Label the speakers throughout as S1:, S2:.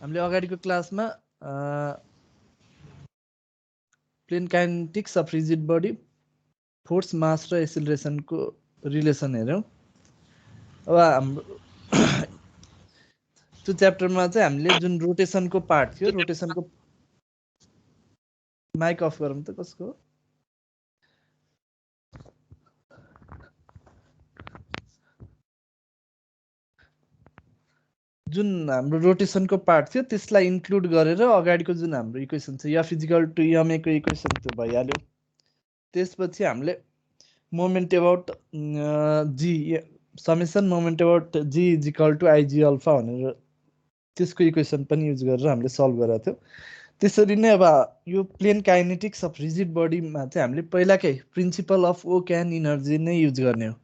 S1: हामीले अगाडिको क्लासमा plane kinetics of rigid body force mass र एक्सिलरेसनको रिलेसन हेर्यौं। अब हाम्रो त्यो च्याप्टरमा चाहिँ हामीले जुन रोटेसनको पार्ट थियो, रोटेसनको माइक अफ गरौँ त कसको जुन हाम्रो रोटेसनको पार्ट थियो त्यसलाई इन्क्लुड गरेर अगाडिको जुन हाम्रो इक्वेसन छ F = ma को इक्वेसन त्यो भइहाल्यो। त्यसपछि हामीले moment about g summation moment about g = ig alpha भनेर त्यसको इक्वेसन पनि युज गरेर हामीले सल्भ गरेका थियौँ। त्यसरी नै अब यो प्लेन काइनेटिक्स अफ रिजिड बडीमा चाहिँ हामीले पहिलाकै principle of work and energy नै युज गर्ने हो।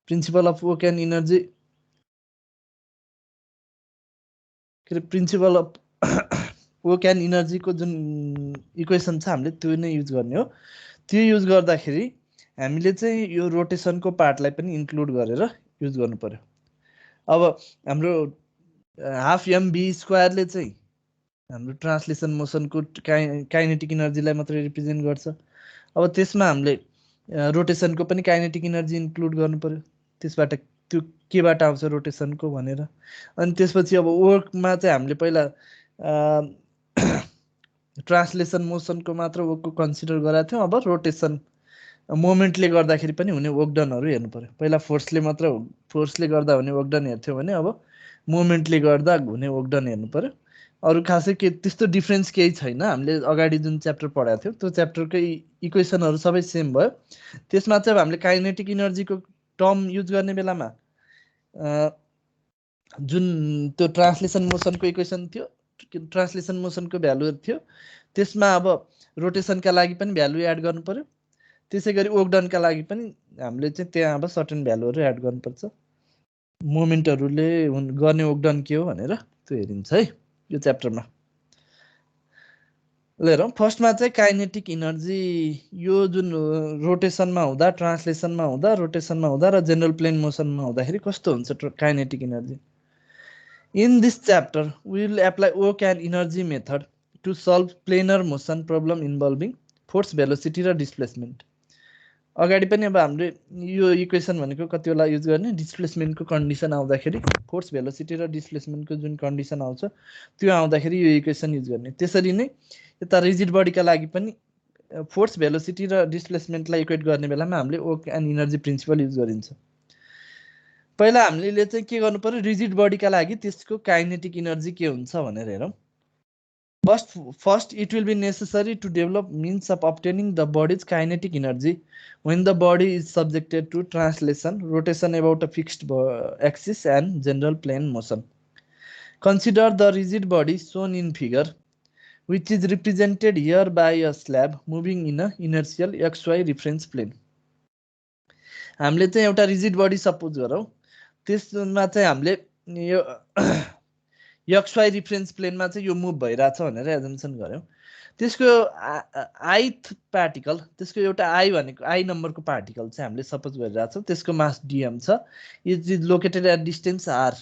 S1: Principle of work and energy principle of work and इनर्जीको जुन इक्वेसन छ हामीले त्यो नै युज गर्ने हो। त्यो युज गर्दाखेरि हामीले चाहिँ यो रोटेसनको पार्टलाई पनि इन्क्लुड गरेर युज गर्नु पर्यो। अब हाम्रो हाफ mv² ले चाहिँ हाम्रो ट्रान्सलेसन मोसनको काइनेटिक इनर्जीलाई मात्रै रिप्रेजेन्ट गर्छ। अब त्यसमा हामीले रोटेसनको पनि काइनेटिक इनर्जी इन्क्लुड गर्नु पर्यो। त्यसबाट त्यो केबाट आउँछ रोटेसनको भनेर। अनि त्यसपछि अब वर्कमा चाहिँ हामीले पहिला ट्रान्सलेसन मोसनको मात्र वर्कको कन्सिडर गरेका थियौँ। अब रोटेसन मोमेन्टले गर्दाखेरि पनि हुने वर्कडनहरू हेर्नु पर्यो। पहिला फोर्सले गर्दा हुने वर्कडन हेर्थ्यौँ भने अब मोमेन्टले गर्दा हुने वर्कडन हेर्नु पर्यो। अरू खासै के त्यस्तो डिफ्रेन्स केही छैन। हामीले अगाडि जुन च्याप्टर पढाएको थियौँ त्यो च्याप्टरकै इक्वेसनहरू सबै सेम भयो। त्यसमा चाहिँ अब हामीले काइनेटिक इनर्जीको टर्म युज गर्ने बेलामा जुन त्यो ट्रान्सलेसन मोसनको इक्वेसन थियो, ट्रान्सलेसन मोसनको भ्यालु थियो, त्यसमा अब रोटेसनका लागि पनि भ्यालु एड गर्नु पर्यो। त्यसै गरी वर्कडनका लागि पनि हामीले चाहिँ त्यहाँ अब सर्टेन भ्यालुहरू एड गर्नुपर्छ। मोमेन्टहरूले गर्ने वर्कडन के हो भनेर त्यो हेरिन्छ है यो च्याप्टरमा। ल हेरौँ, फर्स्टमा चाहिँ काइनेटिक इनर्जी यो जुन रोटेसनमा हुँदा, ट्रान्सलेसनमा हुँदा, रोटेसनमा हुँदा र जेनरल प्लेन मोसनमा हुँदाखेरि कस्तो हुन्छ kinetic energy. In this chapter we will apply work and energy method to solve planar motion problem involving force, velocity र डिस्प्लेसमेन्ट। अगाडि पनि अब हामीले यो इक्वेसन भनेको कति बेला युज गर्ने, डिस्प्लेसमेन्टको कन्डिसन आउँदाखेरि, फोर्स, भेलोसिटी र डिस्प्लेसमेन्टको जुन कन्डिसन आउँछ त्यो आउँदाखेरि यो इक्वेसन युज गर्ने। त्यसरी नै यता रिजिड बडीका लागि पनि फोर्स, भेलोसिटी र डिस्प्लेसमेन्टलाई इक्वेट गर्ने बेलामा हामीले work and energy principle use गरिन्छ। पहिला हामीले चाहिँ के गर्नु पर्यो, रिजिड बडीका लागि त्यसको काइनेटिक इनर्जी के हुन्छ भनेर हेरौँ। First, it will be necessary to develop means of obtaining the body's kinetic energy when the body is subjected to translation, rotation about a fixed axis, and general plane motion. Consider the rigid body shown in figure, which is represented here by a slab moving in a inertial XY reference plane. हामीले चाहिँ एउटा rigid body suppose गरौँ, त्यसमा चाहिँ हामीले यो XY reference प्लेनमा चाहिँ यो मुभ भइरहेछ भनेर एजम्सन गर्यौँ। त्यसको आइथ पार्टिकल, त्यसको एउटा आई भनेको आई नम्बरको पार्टिकल चाहिँ हामीले सपोज गरिरहेछौँ। त्यसको मास dm छ। It is located at distance r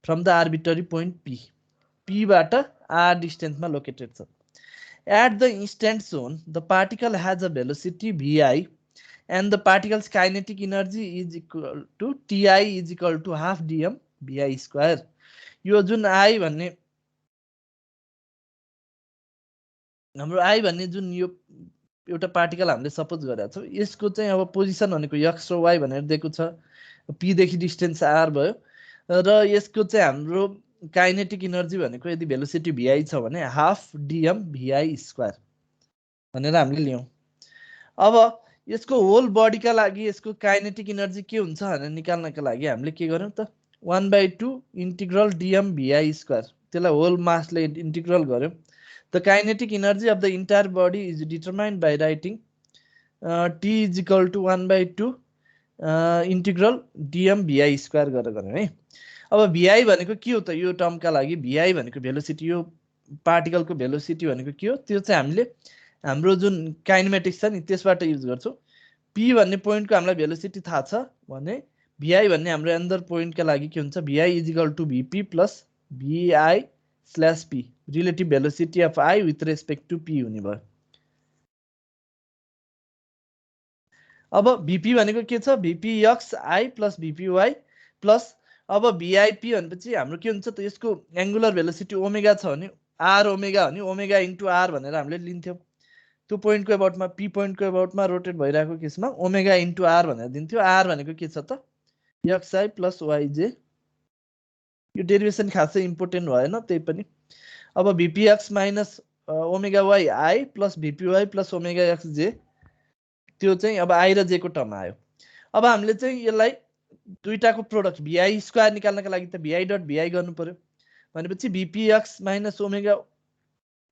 S1: from the arbitrary point p। p बाट r डिस्टेन्समा लोकेटेड छ। At the instant when the particle has a velocity vi and the particle's kinetic energy is equal to ti is equal to half dm vi²। यो जुन I भन्ने हाम्रो I भन्ने जुन यो एउटा पार्टिकल हामीले सपोज गरेका छौँ, यसको चाहिँ अब पोजिसन भनेको x र y भनेर दिएको छ। p देखि डिस्टेन्स r भयो र यसको चाहिँ हाम्रो काइनेटिक इनर्जी भनेको यदि भेलोसिटी vi छ भने हाफ dm vi² भनेर हामीले लियौँ। अब यसको होल बडीका लागि यसको काइनेटिक इनर्जी के हुन्छ भनेर निकाल्नका लागि हामीले के गर्यौँ त 1/2 इंटीग्रल dm vi², त्यसलाई होल मासले इंटीग्रल गर्यौँ। The kinetic energy of the entire body is determined by writing t is equal to 1/2 integral dm vi² गरेर गर्यौँ है। अब vi भनेको के हो त, यो टर्मका लागि vi भनेको भेलोसिटी, यो पार्टिकलको भेलोसिटी भनेको के हो, त्यो चाहिँ हामीले हाम्रो जुन काइनेमेटिक्स छ नि त्यसबाट युज गर्छौँ। p भन्ने पोइन्टको हामीलाई भेलोसिटी थाहा छ भने vi भन्ने हाम्रो एन्डर पोइन्टका लागि के हुन्छ, vi is equal to vp plus vi/p relative velocity of i with respect to p हुने भयो। अब vp भनेको के छ vpxi प्लस vpy प्लस अब vip भनेपछि हाम्रो के हुन्छ त यसको एंगुलर भेलोसिटी ओमेगा छ भने r ओमेगा हो नि ओमेगा इन्टु r भनेर हामीले लिन्थ्यौं। त्यो पोइन्टको एबाउटमा p पोइन्टको एबाउटमा रोटेट भइरहेको केसमा ओमेगा इन्टु r भनेर दिन्थ्यो। r भनेको के छ त xi प्लस yj। यो डेरिभेसन खासै इम्पोर्टेन्ट भएन त्यही पनि। अब vpx minus omega y i plus vpy plus omega xj त्यो चाहिँ अब i र j को टर्म आयो। अब हामीले चाहिँ यसलाई दुईटाको प्रोडक्ट vi स्क्वायर निकाल्नका लागि त vi डट vi गर्नु पर्यो भनेपछि vpx minus omega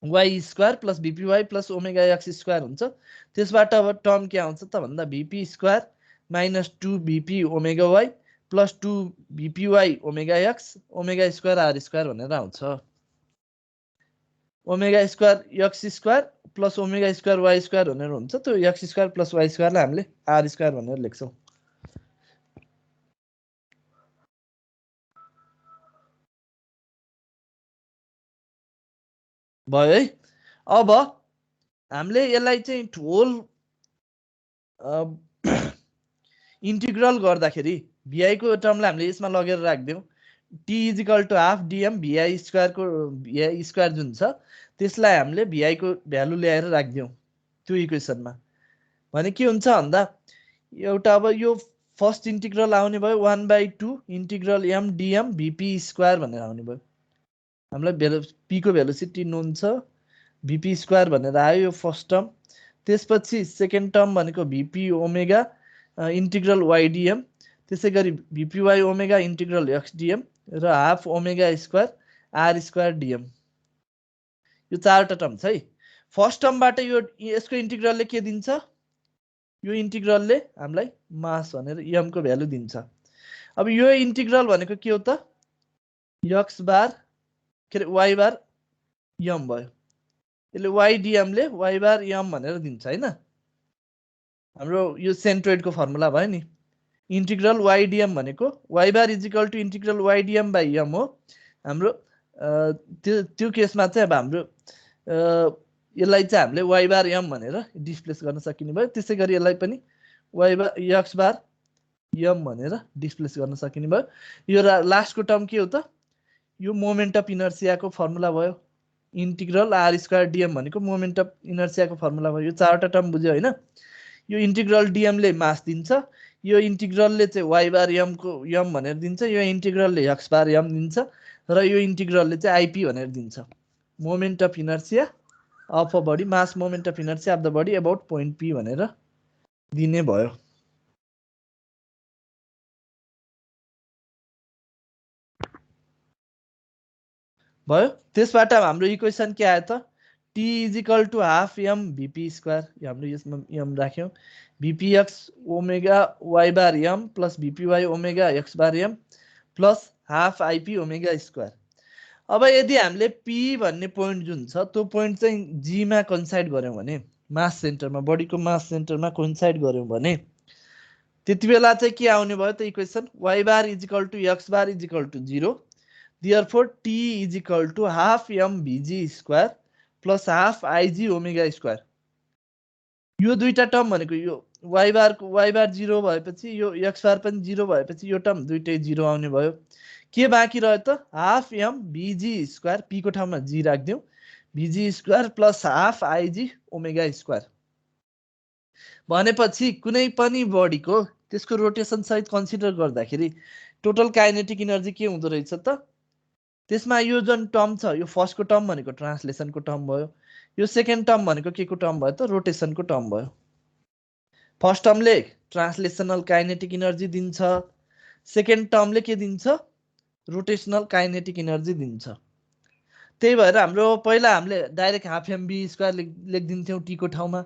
S1: y square plus vpy plus omega x square हुन्छ। त्यसबाट अब टर्म के आउँछ त भन्दा vp square minus 2vp omega y plus 2vpy omega x omega square r square भनेर आउँछ। Omega square x square plus omega square y square भनेर हुन्छ। त्यो x स्क्वायर प्लस y स्क्वायरलाई हामीले r स्क्वायर भनेर लेख्छौं। भयो है। अब हामीले यसलाई चाहिँ होल इन्टिग्रल गर्दाखेरि vi को टर्मलाई हामीले यसमा लगेर राख्दियौं। t is equal to half dm vi square को vi स्क्वायर जुन छ त्यसलाई हामीले vi को भ्यालु ल्याएर राख्दियौं त्यो इक्वेसनमा। भने के हुन्छ भन्दा एउटा अब यो फर्स्ट इन्टिग्रल आउने भयो 1/2 integral m dm vp square भनेर आउने भयो। हामीलाई p को भेलोसिटी नोन छ vp स्क्वायर भनेर आयो यो फर्स्ट टर्म। त्यसपछि सेकेन्ड टर्म भनेको vp omega integral y dm त्यसैगरी vpy omega integral x dm र half omega square r square dm। यो चारवटा टर्म छ है। फर्स्ट टर्मबाट यो यसको इन्टिग्रलले के दिन्छ यो इन्टिग्रलले हामीलाई मास भनेर m को भ्यालु दिन्छ। अब यो इन्टिग्रल भनेको के हो त x बार के रे y बार m भयो। यसले y dm ले y बार m भनेर दिन्छ हैन। हाम्रो यो सेन्ट्रोइडको फर्मुला भयो नि इन्टिग्रल y dm भनेको y bar is equal to integral y dm by m हो। हाम्रो त्यो केसमा चाहिँ अब हाम्रो यसलाई चाहिँ हामीले y बार m भनेर डिस्प्लेस गर्न सकिने भयो। त्यसैगरी यसलाई पनि y बार x बार m भनेर डिस्प्लेस गर्न सकिने भयो। यो लास्टको टर्म के हो त यो मोमेन्ट अफ इनर्सियाको फर्मुला भयो। इन्टिग्रल r स्क्वायर dm भनेको मोमेन्ट अफ इनर्सियाको फर्मुला भयो। यो चारवटा टर्म बुझ्यो हैन। यो इन्टिग्रल dm ले मास दिन्छ। यो इन्टिग्रलले चाहिँ y बार m को m भनेर दिन्छ। यो इन्टिग्रलले x बार m दिन्छ र यो इन्टिग्रलले चाहिँ ip भनेर दिन्छ। Moment of inertia of a body mass moment of inertia of the body about point p भनेर दिने भयो। भयो। त्यसबाट हाम्रो इक्वेसन के आयो त t is equal to half m vp square हाम्रो यसमा m राख्यौं vpx omega y bar m plus vpy omega x bar m plus half ip omega square. अब यदि हामीले p भन्ने पोइन्ट जुन छ त्यो पोइन्ट चाहिँ g मा कोइन्साइड गर्यौं भने मास सेन्टरमा बडीको मास सेन्टरमा कोइन्साइड गर्यौं भने त्यतिबेला चाहिँ के आउने भयो त equation y bar is equal to x bar is equal to 0। Therefore t is equal to half m vg square plus half ig omega square. यो दुईटा टर्म भनेको यो y बार 0 भएपछि यो x बार पनि 0 भएपछि यो टर्म दुईटै 0 आउने भयो। के बाँकी रह्यो त half m vg square p को ठाउँमा g राख्दियौ vg square plus half ig omega square. भनेपछि कुनै पनि बडीको त्यसको रोटेसन सहित कन्सिडर गर्दाखेरि टोटल काइनेटिक एनर्जी के हुँदो रहेछ त त्यसमा यो जुन टर्म छ यो फर्स्टको टर्म भनेको ट्रान्सलेसनको टर्म भयो। यो सेकेन्ड टर्म भनेको के को टर्म भयो त रोटेसनको टर्म भयो। फर्स्ट टर्मले ट्रान्सलेसनल काइनेटिक एनर्जी दिन्छ। सेकेन्ड टर्मले के दिन्छ रोटेसनल काइनेटिक एनर्जी दिन्छ। त्यही भएर हाम्रो पहिला हामीले डाइरेक्ट हाफ एमबी स्क्वायर लेखिदिन्थ्यौं टी को ठाउँमा।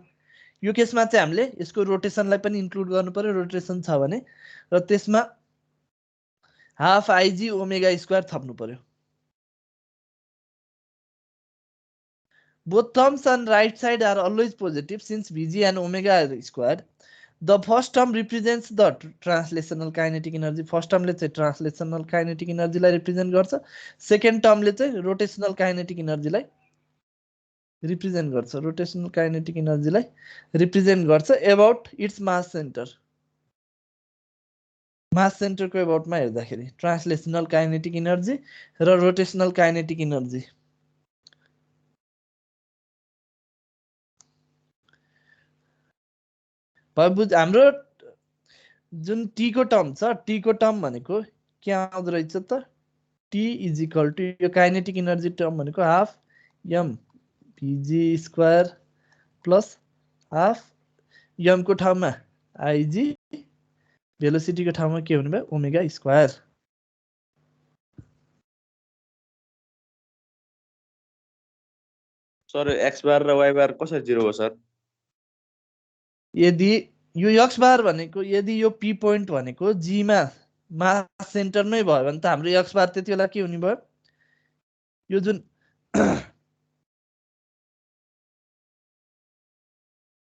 S1: यो केसमा चाहिँ हामीले यसको रोटेसनलाई पनि इन्क्लुड गर्नु पर्यो रोटेसन छ भने र त्यसमा हाफ आइजी ओमेगा स्क्वायर थप्नु पर्यो। Both terms on right side are always positive since Vg and omega are squared. The first term represents the translational kinetic energy first टर्मले चाहिँ ट्रान्सलेसनल काइनेटिक इनर्जीलाई रिप्रेजेन्ट गर्छ सेकेन्ड टर्मले चाहिँ rotational kinetic इनर्जीलाई represent गर्छ रोटेसनल काइनेटिक इनर्जीलाई represent गर्छ एबाउट इट्स मास सेन्टरको एबाउटमा हेर्दाखेरि ट्रान्सलेसनल काइनेटिक इनर्जी र रोटेसनल काइनेटिक इनर्जी हाम्रो जुन टी को टर्म छ टी को टर्म भनेको के आउँदो रहेछ त टी इज इक्वल टु यो काइनेटिक इनर्जी टर्म भनेको half M VG square plus half am को ठाउँमा आइजी भेलोसिटी को ठाउँमा के हुने भयो ओमेगा स्क्वायर
S2: सर एक्स बार र वाइ बार कसरी 0 हो सर
S1: यदि यो एक्स बार भनेको यदि यो पी पोइन्ट भनेको जी मा मास सेन्टरमै भयो भने त हाम्रो एक्स बार त्यति बेला के हुने भयो यो जुन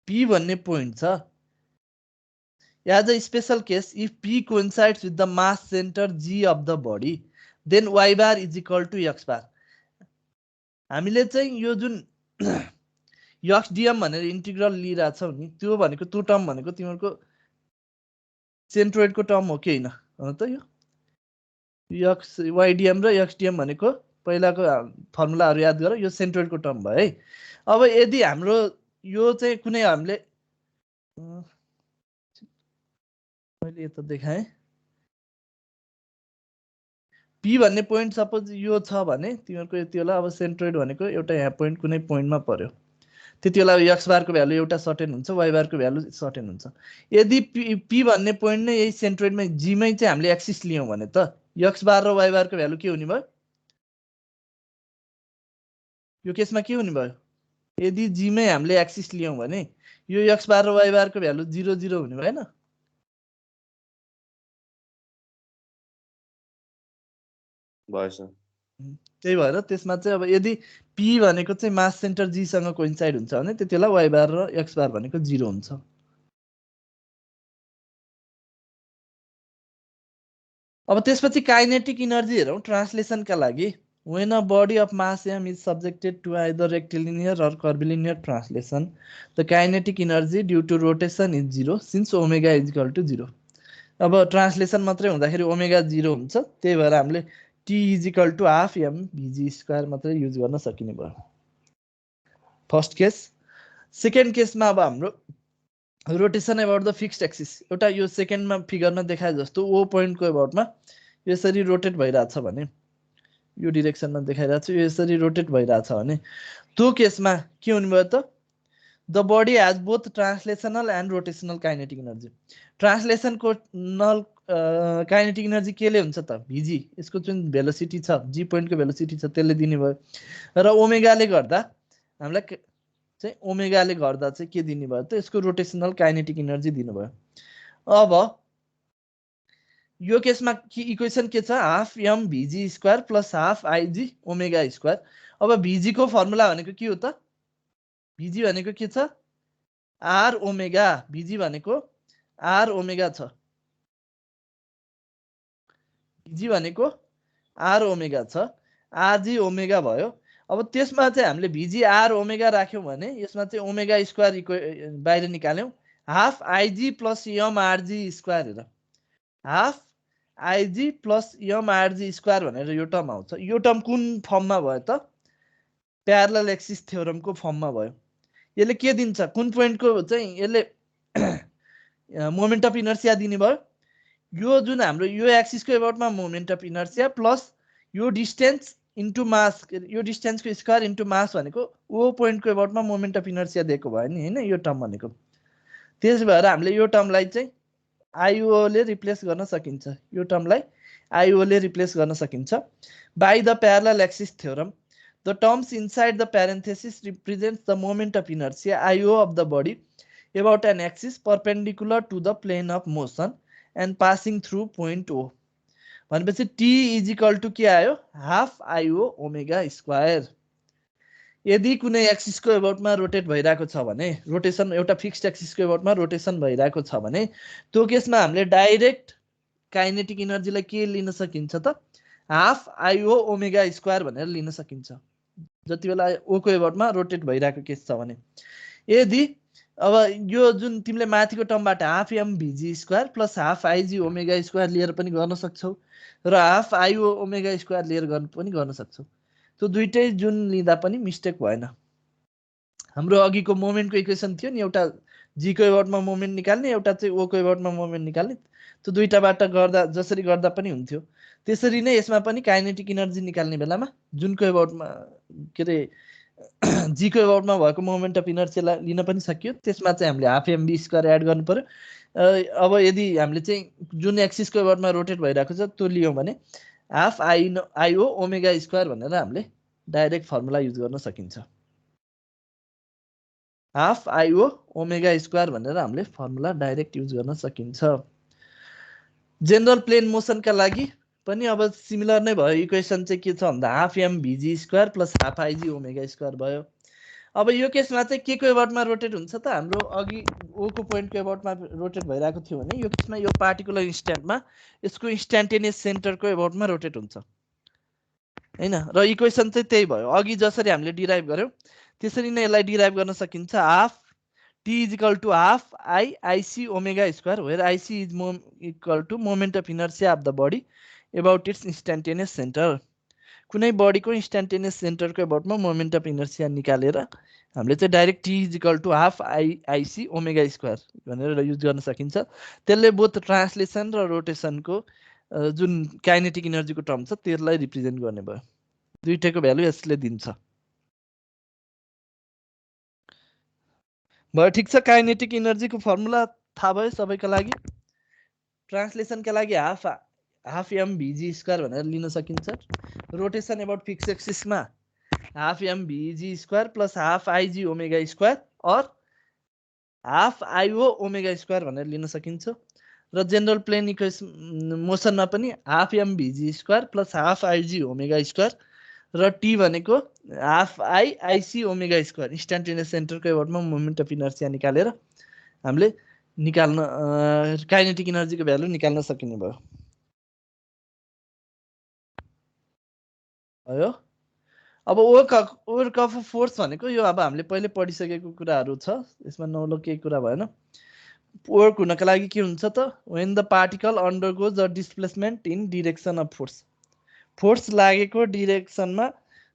S1: पी भन्ने पोइन्ट छ as a special case if P coincides with the mass centre G of the body then Y bar is equal to X bar हामीले चाहिँ यो जुन एक्स डिएम भनेर इन्टिग्रल लिइरहेछौ नि त्यो भनेको त्यो टर्म भनेको तिमीहरूको सेन्ट्रोइडको टर्म हो कि होइन हो त यो एक्स वाइडिएम र एक्सडिएम भनेको पहिलाको फर्मुलाहरू याद गर यो सेन्ट्रोइडको टर्म भयो है अब यदि हाम्रो यो चाहिँ कुनै हामीले मैले यता देखाएँ पी भन्ने पोइन्ट सपोज यो छ भने तिमीहरूको यति बेला अब सेन्ट्रोइड भनेको एउटा यहाँ पोइन्ट कुनै पोइन्टमा पर्यो त्यति बेला एक्स बारको भ्यालु एउटा सर्टेन हुन्छ वाइ बारको भ्यालु सर्टेन हुन्छ यदि पी भन्ने पोइन्ट नै यही सेन्ट्रोइडमै जीमै चाहिँ हामीले एक्सिस लियौँ भने त एक्स बार र वाइ बारको भ्यालु के हुने भयो यो केसमा के हुने भयो यदि जीमै हामीले एक्सिस लियौँ भने यो एक्स बार र वाइ बारको भ्यालु 0 0 हुने भएन
S2: भयो सर
S1: त्यही भएर त्यसमा चाहिँ अब यदि पी भनेको चाहिँ मास सेन्टर जी सँग कोइन्साइड हुन्छ भने त्यति बेला वाइ बार र एक्स बार भनेको 0 हुन्छ अब त्यसपछि काइनेटिक इनर्जी हेरौँ ट्रान्सलेसनका लागि when a body of mass m is subjected to either rectilinear or curvilinear translation the kinetic energy due to rotation is 0 since omega is equal to 0 अब ट्रान्सलेसन मात्रै हुँदाखेरि ओमेगा 0 हुन्छ त्यही भएर हामीले t is equal to half m vg square मात्रै use गर्न सकिने भयो फर्स्ट केस सेकेन्ड केसमा अब हाम्रो rotation about the fixed axis एउटा यो सेकेन्डमा फिगरमा देखाए जस्तो ओ पोइन्टको अबाउटमा यसरी रोटेट भइरहेछ भने यो डिरेक्सनमा देखाइरहेको छु यसरी रोटेट भइरहेछ भने त्यो केसमा के हुने भयो त the body has both translational and rotational kinetic energy ट्रान्सलेसनको काइनेटिक इनर्जी केले हुन्छ त भिजी यसको जुन भेलोसिटी छ जी पोइन्टको भेलोसिटी छ त्यसले दिने भयो र ओमेगाले गर्दा हामीलाई चाहिँ ओमेगाले गर्दा चाहिँ के दिने भयो त यसको रोटेसनल काइनेटिक इनर्जी दिनुभयो अब यो केसमा इक्वेसन के छ half M VG square plus half IG omega square अब भिजी को फर्मुला भनेको के हो त भिजी भनेको के छ आर ओमेगा भिजी भनेको आर ओमेगा छ भिजी भनेको आर ओमेगा छ आरजी ओमेगा भयो अब त्यसमा चाहिँ हामीले भिजी आर ओमेगा राख्यौं भने यसमा चाहिँ ओमेगा स्क्वायर बाहिर निकाल्यौं half IG plus M RG square हेर half IG plus M RG square भनेर यो टर्म आउँछ यो टर्म कुन फर्ममा भयो त प्यारलल एक्सिस थ्योरमको फर्ममा भयो यसले के दिन्छ कुन पोइन्टको चाहिँ यसले मोमेन्ट अफ इनर्सिया दिने भयो यो जुन हाम्रो यो एक्सिसको अबाउटमा मोमेन्ट अफ इनर्सिया प्लस यो डिस्टेन्स इन्टु मास यो डिस्टेन्सको स्क्वायर इन्टु मास भनेको ओ पोइन्टको अबाउटमा मोमेन्ट अफ इनर्सिया दिएको भयो नि हैन यो टर्म भनेको त्यसै भएर हामीले यो टर्मलाई चाहिँ आइओ ले रिप्लेस गर्न सकिन्छ यो टर्मलाई आइओ ले रिप्लेस गर्न सकिन्छ by the parallel axis theorem the terms inside the parenthesis represents the moment of inertia IO of the body about an axis perpendicular to the plane of motion and passing through point O भनेपछि T is equal to के आयो half IO omega square यदि कुनै एक्सिसको एबाउटमा rotate भइरहेको छ भने, rotation एउटा fixed एक्सिसको एबाउटमा rotation भइरहेको छ भने त्यो केसमा हामीले डाइरेक्ट काइनेटिक इनर्जीलाई के लिन सकिन्छ त, हाफ आइओ ओमेगा स्क्वायर भनेर लिन सकिन्छ जति बेला ओ को एबाउटमा रोटेट भइरहेको केस छ भने। यदि अब यो जुन तिमीले माथिको टर्मबाट half M VG square plus half IG omega square लिएर पनि गर्न सक्छौ र हाफ आइओ ओमेगा स्क्वायर लिएर पनि गर्न सक्छौ। त्यो दुइटै जुन लिँदा पनि मिस्टेक भएन। हाम्रो अघिको मोमेन्टको इक्वेसन थियो नि, एउटा जी को एबाउटमा मोमेन्ट निकाल्ने, एउटा चाहिँ ओ को एबाउटमा मोमेन्ट निकाल्ने, त्यो दुईटाबाट गर्दा जसरी गर्दा पनि हुन्थ्यो त्यसरी नै यसमा पनि काइनेटिक इनर्जी निकाल्ने बेलामा जुनको एबाउटमा के अरे जी को एबाउटमा भएको मोमेन्ट अफ इनर्सीलाई लिन पनि सकियो। त्यसमा चाहिँ हामीले हाफ एमबी स्क्वायर एड गर्नु पर्यो। अब यदि हामीले चाहिँ जुन एक्सिसको एबाउटमा रोटेट भइरहेको छ त्यो लियौँ भने हाफ आइओ ओमेगा स्क्वायर भनेर हामीले डाइरेक्ट फर्मुला युज गर्न सकिन्छ। हाफ आइओ ओमेगा स्क्वायर भनेर हामीले फर्मुला डाइरेक्ट युज गर्न सकिन्छ। जेनरल प्लेन मोसनका लागि पनि अब सिमिलर नै भयो। इक्वेसन चाहिँ के छ भन्दा half M VG square plus half IG omega square भयो। अब यो केसमा चाहिँ के को एबाउटमा रोटेट हुन्छ त, हाम्रो अघि ओ को पोइन्टको एबाउटमा रोटेट भइरहेको थियो भने यो केसमा यो पार्टिकुलर इन्स्ट्यान्टमा यसको इन्स्ट्यान्टेनियस सेन्टरको एबाउटमा रोटेट हुन्छ हैन। र इक्वेसन चाहिँ त्यही भयो, अघि जसरी हामीले डिराइभ गर्यौं त्यसरी नै यसलाई डिराइभ गर्न सकिन्छ। Half T is equal to half IC omega square, where IC is equal to moment of inertia of the body about its instantaneous centre. कुनै बडीको इन्स्ट्यान्टेनियस सेन्टरको एबाउटमा मोमेन्ट अफ इनर्सिया निकालेर हामीले चाहिँ direct T is equal to half IC omega square भनेर use गर्न सकिन्छ। त्यसले बोथ ट्रान्सलेसन र रोटेसनको जुन काइनेटिक इनर्जीको टर्म छ त्यसलाई रिप्रेजेन्ट गर्ने भयो। दुईटैको भ्यालु यसले दिन्छ भयो। ठिक छ, काइनेटिक इनर्जीको फर्मुला थाहा भयो सबैका लागि। ट्रान्सलेसनका लागि हाफ एम भिजी स्क्वायर भनेर लिन सकिन्छ। रोटेसन एबाउट फिक्स एक्सिसमा half M VG square plus half IG omega square or half IO omega square भनेर लिन सकिन्छ। र जेनरल प्लेन इक्वेसन मोसनमा पनि half M VG square plus half IG omega square र टी भनेको half IC omega square instantaneous सेन्टरको एबाउटमा मोमेन्ट अफ इनर्सिया निकालेर हामीले निकाल्न काइनेटिक इनर्जीको भ्यालु निकाल्न सकिने भयो। भयो। अब वर्क अफ फोर्स भनेको यो अब हामीले पहिले पढिसकेको कुराहरू छ, यसमा नौलो केही कुरा भएन। वर्क हुनका लागि के हुन्छ त, when the particle undergoes a displacement in direction of force, force लागेको डिरेक्सनमा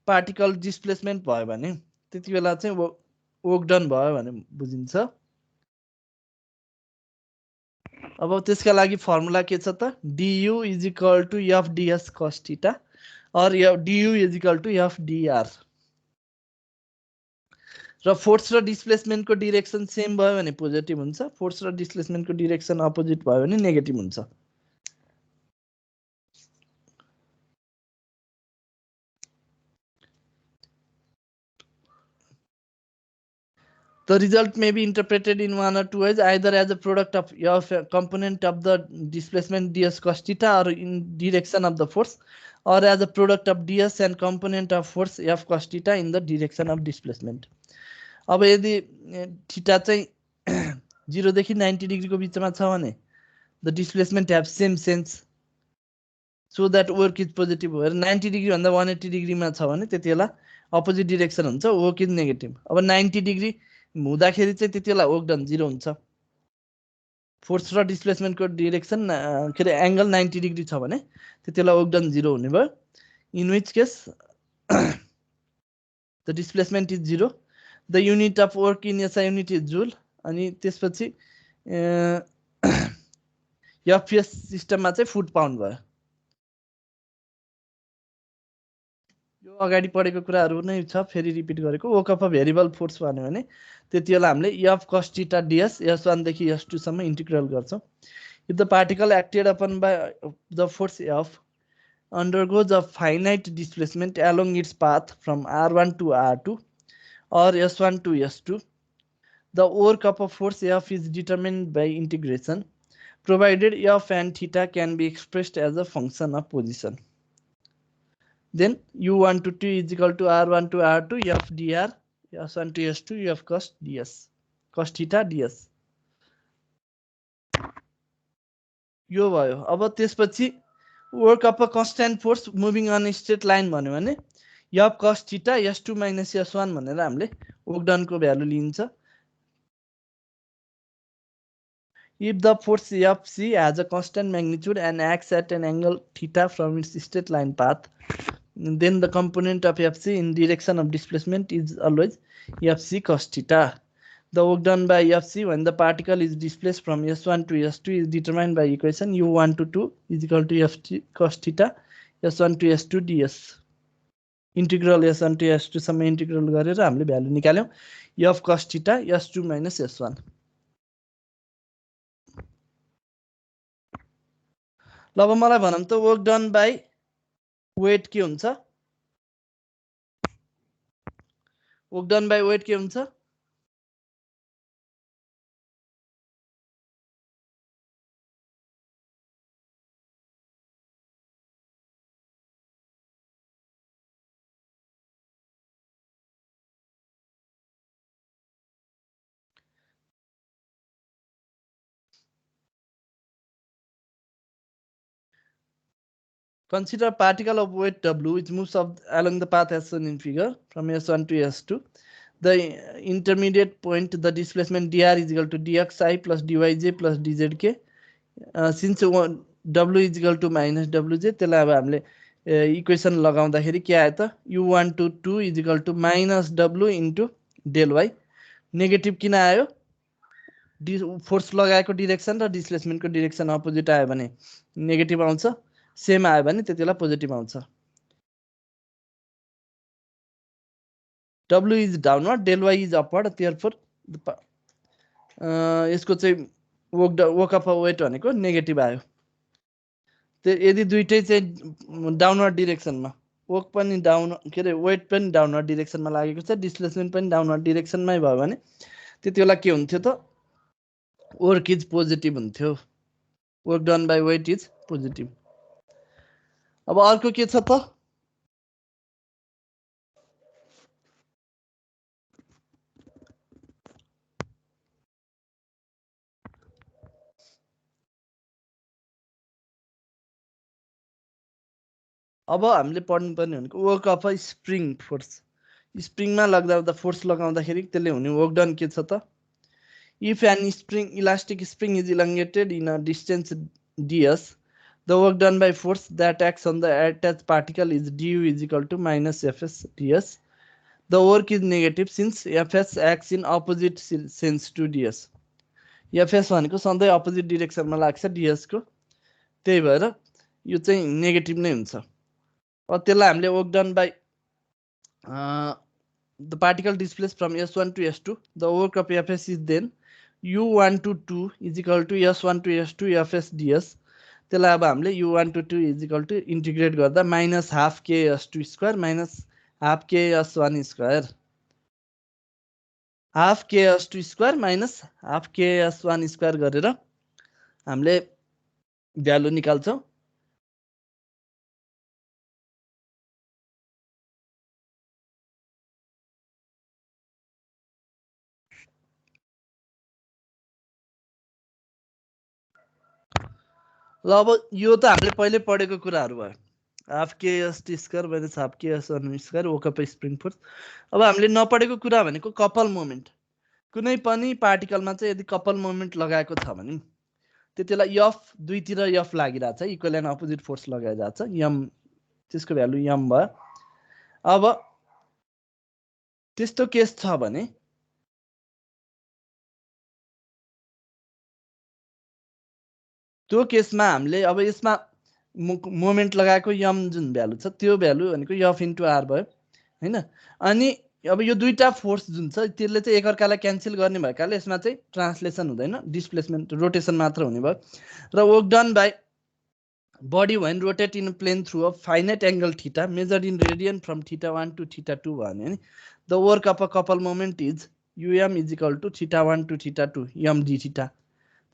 S1: पार्टिकल डिस्प्लेसमेन्ट भयो भने त्यति बेला चाहिँ वर्क डन भयो भने बुझिन्छ। अब त्यसका लागि फर्मुला के छ त, du is equal to F d s cos theta और du is equal to F d r. र फोर्स र डिस्प्लेसमेन्टको डिरेक्सन सेम भयो भने पोजिटिभ हुन्छ, फोर्स र डिस्प्लेसमेन्टको डिरेक्सन अपोजिट भयो भने नेगेटिभ हुन्छ। The result may be interpreted in one or two ways, either as a product of a component of the displacement ds cos theta or in direction of the force, or as a product of ds and component of force f cos theta in the direction of displacement. अब यदि theta चाहिँ 0 देखि 90 डिग्रीको बिचमा छ भने the displacement have same sense so that work is positive, भएर 90 degree भन्दा 180 डिग्रीमा छ भने त्यति बेला अपोजिट डिरेक्सन हुन्छ, वर्क इज नेगेटिभ। अब 90 डिग्री हुँदाखेरि चाहिँ त्यति बेला वर्क डन 0 हुन्छ। फोर्स र डिस्प्लेसमेन्टको डिरेक्सन के अरे एंगल 90 डिग्री छ भने त्यति बेला वर्क डन 0 हुने भयो। In which case the displacement is 0, the unit of work in SI unit is joule. अनि त्यसपछि एफएस सिस्टममा चाहिँ फुट पाउन्ड भयो। यो अगाडि पढेको कुराहरू नै छ, फेरि रिपिट गरेको। Work of a variable force भन्यो भने त्यति बेला हामीले F cos theta DS s1 देखि s2 सम्म इन्टिग्रल गर्छौं। If the particle acted upon by the force F undergoes a finite displacement along its path from r1 to r2 or s1 to s2, the work of a force F is determined by integration, provided F and theta can be expressed as a function of position. then u1 to 2 is equal to r1 to r2 f dr s1 to s2 f cos ds cos theta ds यो भयो। अब त्यसपछि work of a constant force moving on straight line भन्यो भने f cos theta s2 minus s1 भनेर हामीले work done को value लिन्छ। If the force Fc has a constant magnitude and acts at an angle theta from its straight line path, then the component of Fc in direction of displacement is always Fc cos theta. The work done by Fc when the particle is displaced from S1 to S2 is determined by equation U1 to 2 is equal to Fc cos theta S1 to S2 ds. Integral S1 to S2 सम्म integral गरेर हामीले value निकाल्यौं F cos theta S2 minus S1. ल अब मलाई भनौं त work done by weight के हुन्छ? वर्क डन बाइ वेट के हुन्छ? Consider a particle of weight W which moves up along the path as shown in figure from S1 to S2. The intermediate point, the displacement dr is equal to dxi plus dyj plus dzk. Since W is equal to minus wj, त्यसलाई अब हामीले equation लगाउँदाखेरि के आयो त u1 to 2 is equal to minus w into del y. Negative किन आयो? Force लगाएको डिरेक्सन र डिस्प्लेसमेन्टको डिरेक्सन अपोजिट आयो भने नेगेटिभ आउँछ, सेम आयो भने त्यतिबेला पोजिटिभ आउँछ। W is downward, del y is upward, therefore यसको चाहिँ वर्क अफ वेट भनेको नेगेटिभ आयो। यदि दुईटै चाहिँ डाउनवर्ड डिरेक्सनमा वर्क पनि डाउन के रे वेट पनि डाउनवर्ड डिरेक्सनमा लागेको छ, डिस्प्लेसमेन्ट पनि डाउनवर्ड डिरेक्सनमै भयो भने त्यतिबेला के हुन्थ्यो त वर्क इज पोजिटिभ हुन्थ्यो। Work done by weight is positive. अब अर्को के छ त अब हामीले पढ्नुपर्ने भनेको work of a spring force. स्प्रिङमा लाग्दा फोर्स लगाउँदाखेरि त्यसले हुने वर्क डन के छ त if an spring elastic spring is elongated in a distance ds, the work done by force that acts on the attached particle is du is equal to minus fs ds. The work is negative since fs acts in opposite sense to ds. fs भनेको सधैँ opposite डिरेक्सनमा लाग्छ ds को, त्यही भएर यो चाहिँ negative नै हुन्छ। अब त्यसलाई हामीले work done by the particle displaced from S1 to S2, the work of Fs is then U1 to 2 is equal to S1 to S2 Fs ds. त्यसलाई अब हामीले U1 to 2 is equal to integrate गर्दा minus half k S2 square minus half k S1 square, half k S2 square minus half k S1 square गरेर हामीले value निकाल्छौं। ल अब यो त हामीले पहिले पढेको कुराहरु भयो। हाफ के एस2 स्क्वायर माइनस हाफ के S1 square work of spring force. अब हामीले नपढेको कुरा भनेको कपल मोमेन्ट। कुनै पनि पार्टिकलमा चाहिँ यदि कपल मोमेन्ट लगाएको छ भने त्यतिबेला एफ दुईतिर एफ लागिरहेछ, इक्वल एन्ड अपोजिट फोर्स लगाइरहेछ, एम त्यसको भ्यालु एम भयो। अब त्यस्तो केस छ भने त्यो केसमा हामीले अब यसमा मोमेन्ट लगाएको एम जुन भ्यालु छ त्यो भ्यालु भनेको एफ इन्टु आर भयो हैन। अनि अब यो दुईटा फोर्स जुन छ त्यसले चाहिँ एकअर्कालाई क्यान्सल गर्ने भएकाले यसमा चाहिँ ट्रान्सलेसन हुँदैन, डिस्प्लेसमेन्ट रोटेसन मात्र हुने भयो। र work done by body when rotate in plane through a finite angle theta measured in radian from θ1 to θ2 भने नि the work of a couple moment is um is equal to θ1 to θ2 m d theta.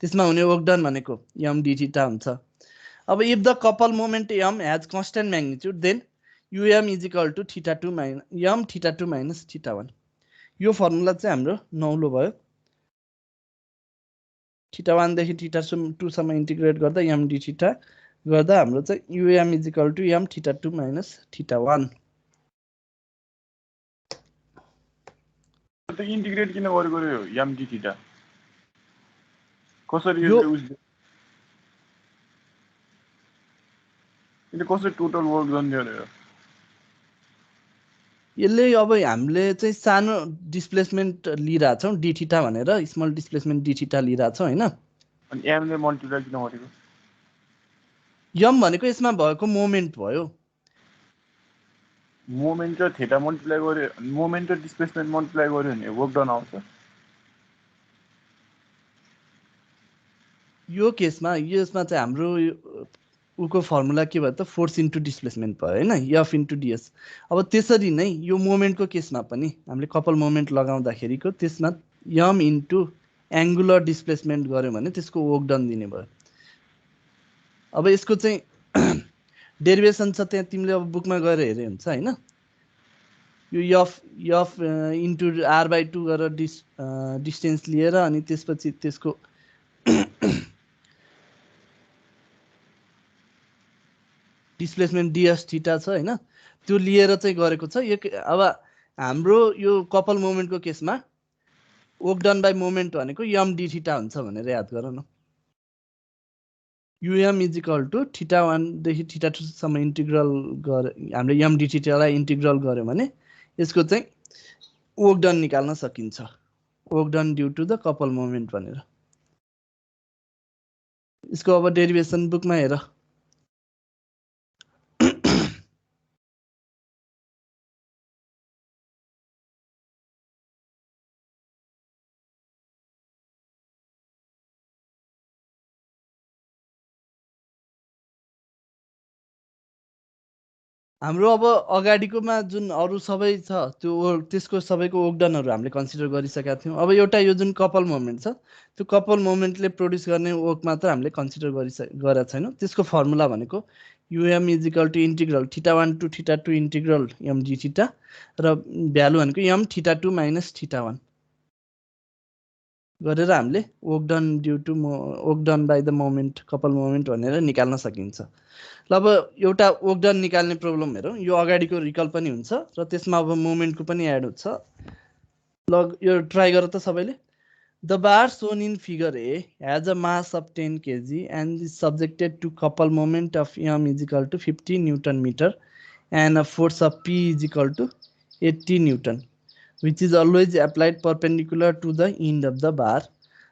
S1: त्यसमा हुने work done भनेको m d theta हुन्छ। अब if the couple moment m has constant magnitude then UM is equal to theta 2 minus m theta 2 minus theta 1. यो formula चाहिँ हाम्रो नौलो भयो। थीटा 1 देखि थीटा 2 सम्म इन्टिग्रेट गर्दा m d थीटा गर्दा हाम्रो चाहिँ UM is equal to m theta 2 minus theta 1.
S3: त इन्टिग्रेट किन गरेको रे m d थीटा कसरी
S1: यो
S3: यसले कसरी टोटल वर्क गर्ने रे
S1: यसले अब हामीले चाहिँ सानो डिस्प्लेसमेन्ट लिइरा छौं d थीटा भनेर स्मल डिस्प्लेसमेन्ट d थीटा लिइरा छौं हैन।
S3: अनि m ले मल्टिप्लाई किन गरेको
S1: m भनेको यसमा भएको मोमेन्ट भयो।
S3: मोमेन्ट र थीटा मल्टिप्लाई गरे मोमेन्ट र डिस्प्लेसमेन्ट मल्टिप्लाई गर्यो भने वर्क डन आउँछ।
S1: यो केसमा चाहिँ हाम्रो उको फर्मुला के भयो त फोर्स इन्टु डिस्प्लेसमेन्ट भयो हैन f इन्टु ds। अब त्यसरी नै यो मोमेन्टको केसमा पनि हामीले कपल मोमेन्ट लगाउँदाखेरिको त्यसमा m इन्टु एंगुलर डिस्प्लेसमेन्ट गर्यो भने त्यसको वर्क डन दिने भयो। अब यसको चाहिँ डेरिभेसन छ त्यहाँ तिमीले अब बुकमा गएर हेरे हुन्छ हैन। यो f इन्टु r/2 गरेर डिस्टेन्स लिएर अनि त्यसपछि त्यसको डिस्प्लेसमेन्ट ds थीटा छ हैन त्यो लिएर चाहिँ गरेको छ। अब हाम्रो यो कपल मोमेन्टको केसमा वर्क डन बाइ मोमेन्ट भनेको m d थीटा हुन्छ भनेर याद गर न। UM is equal to theta 1 देखि theta 2 सम्म इन्टिग्रल गरे हामीले m d थीटा लाई इन्टिग्रल गर्यो भने यसको चाहिँ वर्क डन निकाल्न सकिन्छ। Work done due to the couple moment भनेर। यसको अब डेरिभेसन बुकमा हेर। हाम्रो अब अगाडिकोमा जुन अरु सबै छ त्यो त्यसको सबैको वर्कडनहरु हामीले कन्सिडर गरिसकेका थियौं। अब एउटा यो जुन कपल मोमेन्ट छ त्यो कपल मोमेन्टले प्रोड्युस गर्ने वर्क मात्र हामीले कन्सिडर गरेका छैनौं। त्यसको फर्मुला भनेको UM is equal to integral theta 1 to theta 2 integral m d theta र भ्यालु भनेको m theta 2 minus theta 1 गरेर हामीले work done due to work done by the moment couple moment भनेर निकाल्न सकिन्छ। ल अब एउटा वर्क डन निकाल्ने प्रब्लम हेरौं। यो अगाडिको रिकल पनि हुन्छ र त्यसमा अब मोमेन्टको पनि एड हुन्छ। ल यो ट्राई गर त सबैले। The bar shown in figure A has a mass of 10 kg and is subjected to couple moment of m is equal to 50 Newton meter and a force of P is equal to 80 Newton, which is always applied perpendicular to the end of the bar.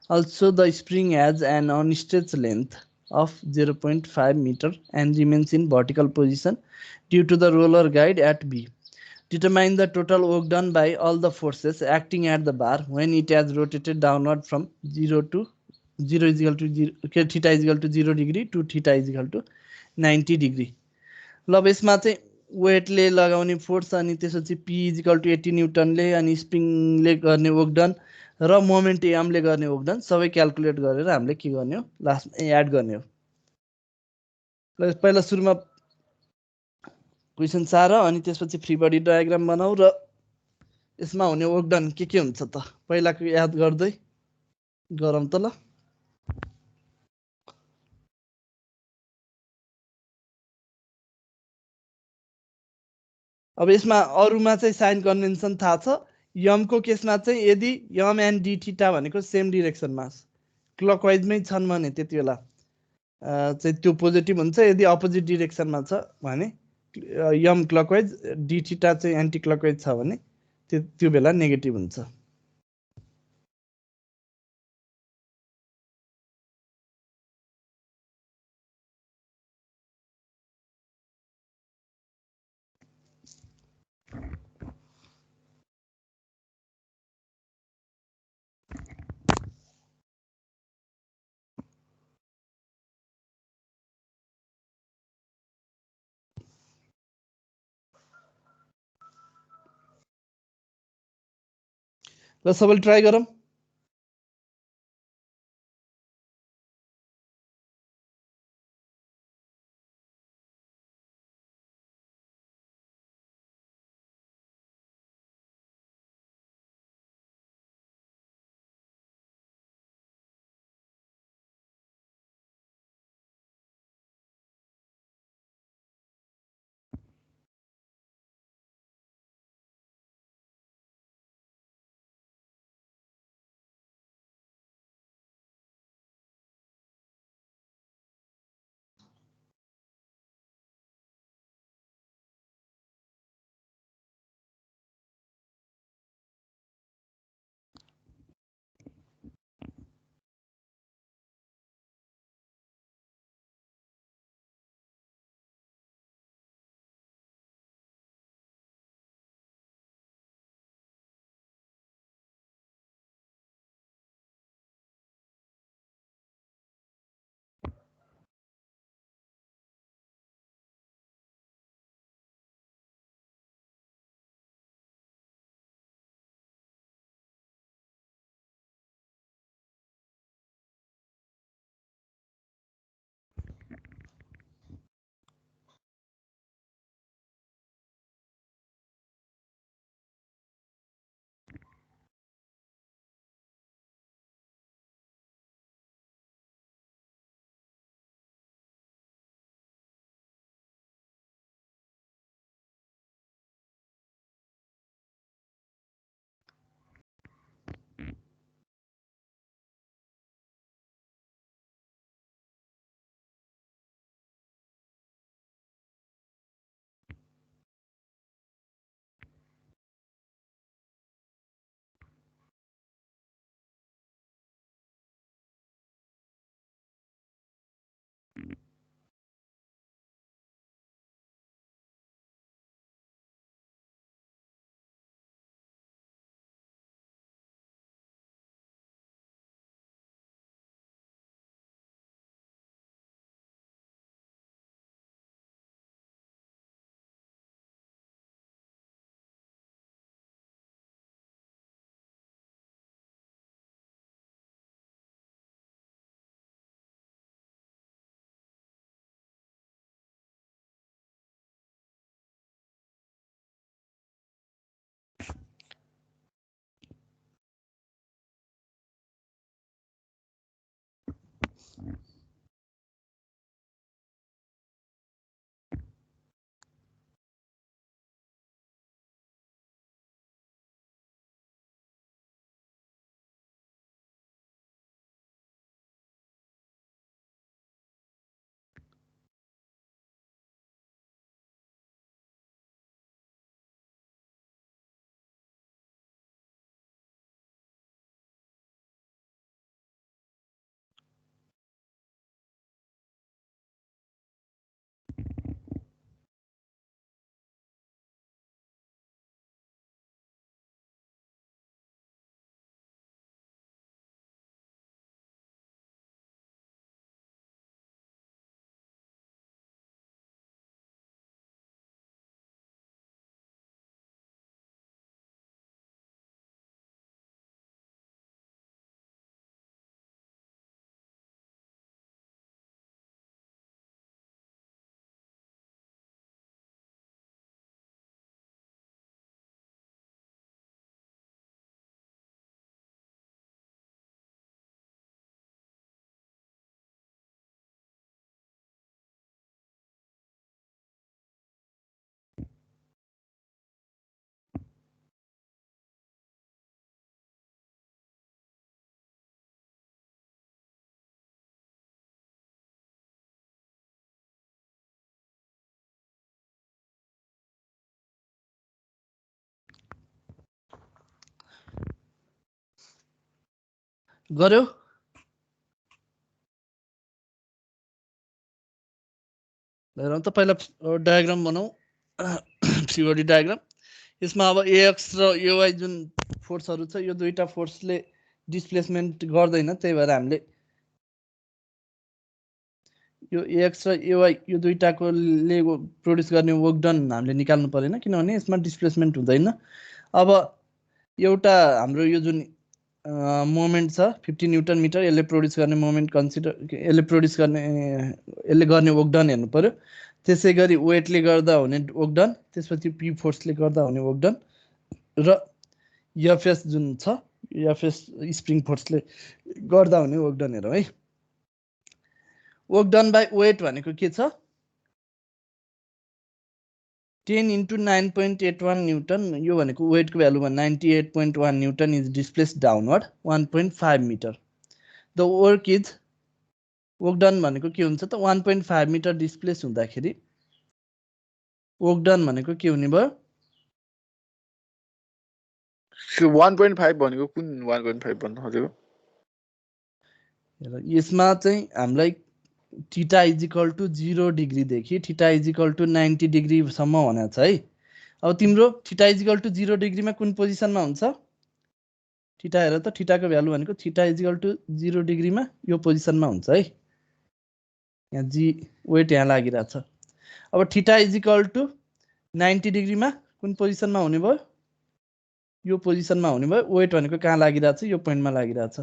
S1: Also, the spring has an unstretched length of 0.5 meter and remains in vertical position due to the roller guide at B. Determine the total work done by all the forces acting at the bar when it has rotated downward from 0 to 0 is equal to 0, theta is equal to 0 degree to theta is equal to 90 degree. ल अब यसमा चाहिँ Whitley लगाउने force अनि त्यसपछि p is equal to 80 न्यूटनले अनि स्प्रिङले गर्ने work done र मोमेन्ट m ले गर्ने वर्क डन सबै क्याल्कुलेट गरेर हामीले के गर्ने हो लास्टमा एड गर्ने हो। ल पहिला सुरुमा क्वेशन 4 अनि त्यसपछि फ्री बडी डायग्राम बनाऊ र यसमा हुने वर्क डन के हुन्छ त पहिलाको याद गर्दै गरौँ त ल। अब यसमा अरुमा चाहिँ साइन कन्भेन्सन थाहा छ। m को केसमा चाहिँ यदि m एन्ड d थीटा भनेको सेम डिरेक्सनमा क्लकवाइजमै छन् भने त्यतिबेला चाहिँ त्यो पोजिटिभ हुन्छ। यदि अपोजिट डिरेक्सनमा छ भने m क्लकवाइज d थीटा चाहिँ एन्टी क्लकवाइज छ भने त्यो बेला नेगेटिभ हुन्छ। ल सबैले ट्राई गरौँ। गर्यो हेरौँ त पहिला डायग्राम बनाऊ फ्री बडी डायग्राम यसमा अब एएक्स र एवाई जुन फोर्सहरू छ यो दुईटा फोर्सले डिस्प्लेसमेन्ट गर्दैन त्यही भएर हामीले यो एएक्स र एवाई यो दुईटाकोले प्रोड्युस गर्ने वर्क डन हामीले निकाल्नु परेन किनभने यसमा डिस्प्लेसमेन्ट हुँदैन अब एउटा हाम्रो यो जुन मोमेन्ट छ 50 न्युटन मिटर यसले प्रोड्युस गर्ने मोमेन्ट यसले गर्ने वर्क डन हेर्नु पर्यो त्यसै गरी वेटले गर्दा हुने वर्क डन त्यसपछि पी फोर्सले गर्दा हुने वर्क डन र एफएस जुन छ एफएस स्प्रिङ फोर्सले गर्दा हुने वर्क डन हेरौँ है वर्क डन बाई वेट भनेको के छ 10 into 9.81 न्युटन यो भनेको वेटको भ्यालुमा 98.1 newton is displace downward 1.5 metre the work is work done भनेको के हुन्छ त 1.5 मिटर डिस्प्लेस हुँदाखेरि वर्क डन भनेको के हुने भयो
S4: 1.5 भनेको कुन 1.5 भन्नु खोजेको
S1: यसमा चाहिँ हामीलाई theta is equal to 0 degree देखि theta is equal to 90 degree सम्म भनेको छ है अब तिम्रो थीटा इज इक्वल टु 0 डिग्रीमा कुन पोजिसनमा हुन्छ थीटा हेर त थीटाको भ्यालु भनेको थीटा इज इक्वल टु 0 डिग्रीमा यो पोजिसनमा हुन्छ है यहाँ जी वेट यहाँ लागिरहेछ अब थीटा इज इक्वल टु 90 डिग्रीमा कुन पोजिसनमा हुने भयो यो पोजिसनमा हुने भयो वेट भनेको कहाँ लागिरहेछ यो पोइन्टमा लागिरहेछ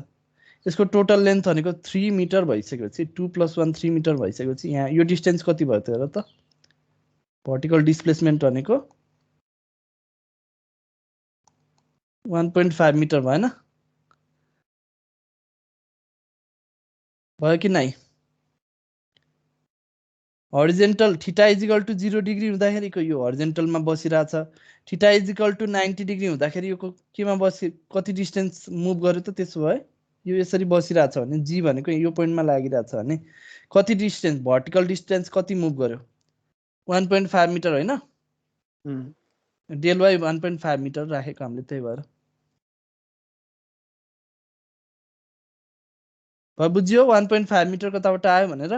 S1: यसको टोटल लेन्थ भनेको 3 मिटर भइसकेपछि 2 + 1 3 मिटर भइसकेपछि यहाँ यो डिस्टेन्स कति भयो त हेर त भर्टिकल डिस्प्लेसमेन्ट भनेको 1.5 मिटर भएन भयो कि नै horizontal theta is equal to 0 degree हुँदाखेरिको यो हरिजेन्टलमा बसिरहेछ theta is equal to 90 degree हुँदाखेरि यो केमा बसि कति डिस्टेन्स मुभ गर्यो त त्यसो भए यो यसरी बसिरहेछ भने जी भनेको यो पोइन्टमा लागिरहेछ भने कति डिस्टेन्स भर्टिकल डिस्टेन्स कति मुभ गर्यो 1.5 मिटर होइन डेल वाइ 1.5 मिटर राखेको हामीले त्यही भएर बुझ्यो 1.5 मिटर कताबाट आयो भनेर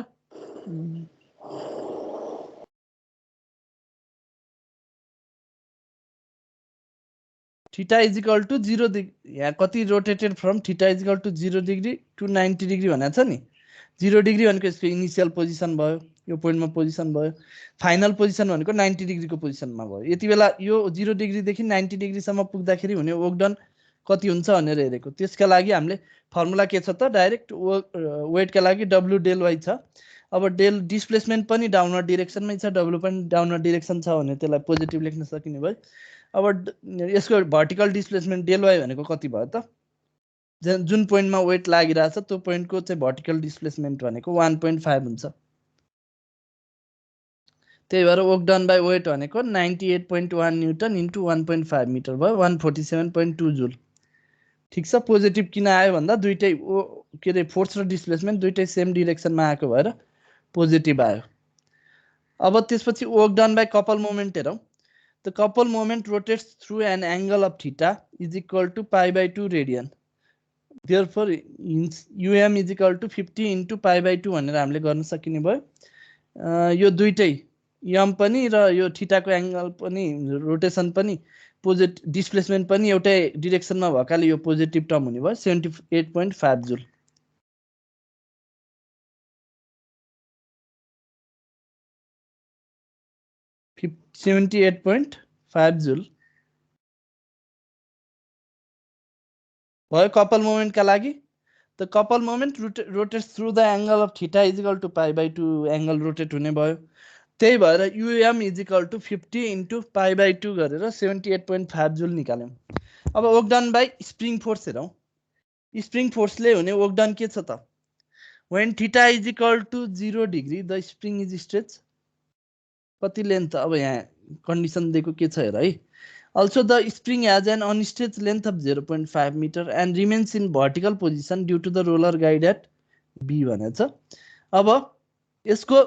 S1: theta is equal to 0 degree यहाँ कति rotated from theta is equal to 0 degree to 90 degree भनेको छ नि 0 डिग्री भनेको यसको इनिसियल पोजिसन भयो यो पोइन्टमा पोजिसन भयो फाइनल पोजिसन भनेको 90 डिग्रीको पोजिसनमा भयो यति बेला यो 0 डिग्रीदेखि 90 डिग्रीसम्म पुग्दाखेरि हुने वर्क डन कति हुन्छ भनेर हेरेको त्यसका लागि हामीले फर्मुला के छ त डाइरेक्ट वेटका लागि डब्लु डेल वाइ छ अब डेल डिस्प्लेसमेन्ट पनि डाउनवर्ड डिरेक्सनमै छ डब्लु पनि डाउनवर्ड डिरेक्सन छ भने त्यसलाई पोजिटिभ लेख्न सकिने भयो अब यसको भर्टिकल डिस्प्लेसमेन्ट डेल वाइ भनेको कति भयो त जुन पोइन्टमा वेट लागिरहेछ त्यो पोइन्टको चाहिँ भर्टिकल डिस्प्लेसमेन्ट भनेको 1.5 हुन्छ त्यही भएर वर्क डन बाइ वेट भनेको 98.1 न्युटन इन्टु 1.5 मिटर भयो 147.2 जुल ठिक छ पोजिटिभ किन आयो भन्दा दुईटै के अरे फोर्स र डिस्प्लेसमेन्ट दुईटै सेम डिरेक्सनमा आएको भएर पोजिटिभ आयो अब त्यसपछि work done by couple moment हेरौँ the couple moment rotates through an angle of theta is equal to π/2 radian therefore um is equal to 50 into π/2 भनेर हामीले गर्न सकिने भयो यो दुईटै m पनि र यो थीटाको एंगल पनि रोटेसन पनि पोजिटिभ डिस्प्लेसमेन्ट पनि एउटै डिरेक्सनमा भएकाले यो पोजिटिभ टर्म हुने भयो 78.5 जुल फिफ 78.5 जुल भयो कपल मोमेन्ट का लागि the couple moment rotates through the angle of theta is equal to π/2 angle rotate हुने भयो त्यही भएर um is equal to 50 into π/2 गरेर 78.5 जुल निकाल्यौं अब work done by spring force हेरौँ स्प्रिङ फोर्सले हुने वर्क डन के छ त when theta is equal to 0 degree the spring is stretch कति लेन्थ अब यहाँ कन्डिसन दिएको के छ हेर है Also, the spring has an unstretched length of 0.5 meter and remains in vertical position due to the roller guide at B भनेछ अब यसको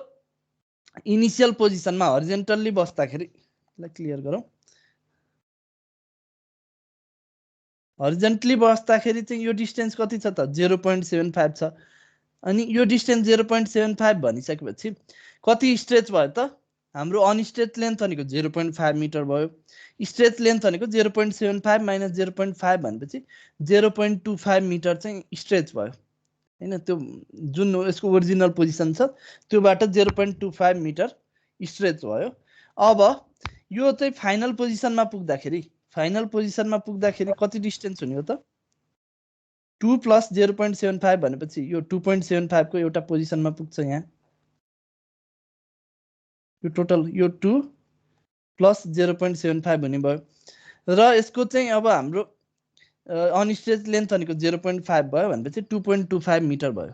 S1: इनिशियल पोजिसनमा हरिजेन्टल्ली बस्दाखेरि क्लियर गरौँ हरिजेन्टली बस्दाखेरि चाहिँ यो डिस्टेन्स कति छ त 0.75 छ अनि यो डिस्टेन्स 0.75 भनिसकेपछि कति स्ट्रेच भयो त हाम्रो अनस्ट्रेच लेन्थ भनेको 0.5 मिटर भयो स्ट्रेच लेन्थ भनेको 0.75 माइनस 0.5 भनेपछि 0.25 मिटर चाहिँ स्ट्रेच भयो हैन त्यो जुन यसको ओरिजिनल पोजिसन छ त्योबाट 0.25 मिटर स्ट्रेच भयो अब यो चाहिँ फाइनल पोजिसनमा पुग्दाखेरि कति डिस्टेन्स हुने हो त 2 प्लस 0.75 भनेपछि यो 2.75 को एउटा पोजिसनमा पुग्छ यहाँ यो टोटल यो 2 प्लस 0.75 हुने भयो र यसको चाहिँ अब हाम्रो अनस्ट्रेच लेन्थ भनेको 0.5 भयो भनेपछि 2.25 मिटर भयो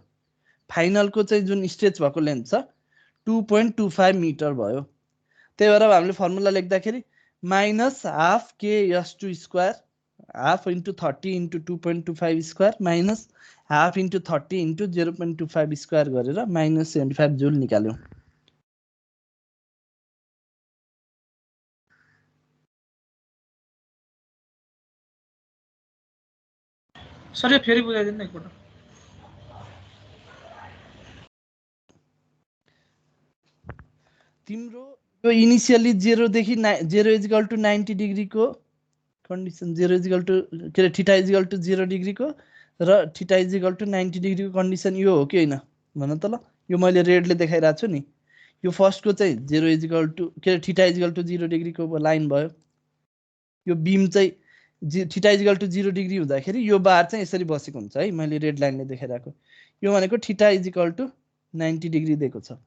S1: फाइनलको चाहिँ जुन स्ट्रेच भएको लेन्थ छ 2.25 मिटर भयो त्यही भएर हामीले फर्मुला लेख्दाखेरि minus half KS2 square half into 30 into 2.25 square minus half into 30 into 0.25 square गरेर माइनस 75 जुल निकाल्यौं
S5: सर यो फेरि बुझाइदिनु न एकपल्ट
S1: तिम्रो यो इनिशियली 0 देखि 0 इज इक्वल टु 90 डिग्री को कन्डिसन 0 इज इक्वल टु के अरे theta is equal to 0 degree को र theta is equal to 90 degree को कन्डिसन यो हो कि हैन भन त ल यो मैले रेडले देखाइराछु छु नि यो फर्स्ट को चाहिँ 0 इज इक्वल टु के अरे theta is equal to 0 degree को लाइन भयो यो बीम चाहिँ theta is equal to 0 degree हुँदाखेरि यो बार चाहिँ यसरी बसेको हुन्छ है मैले रेड लाइनले देखाइराको यो भनेको theta is equal to 90 degree दिएको छ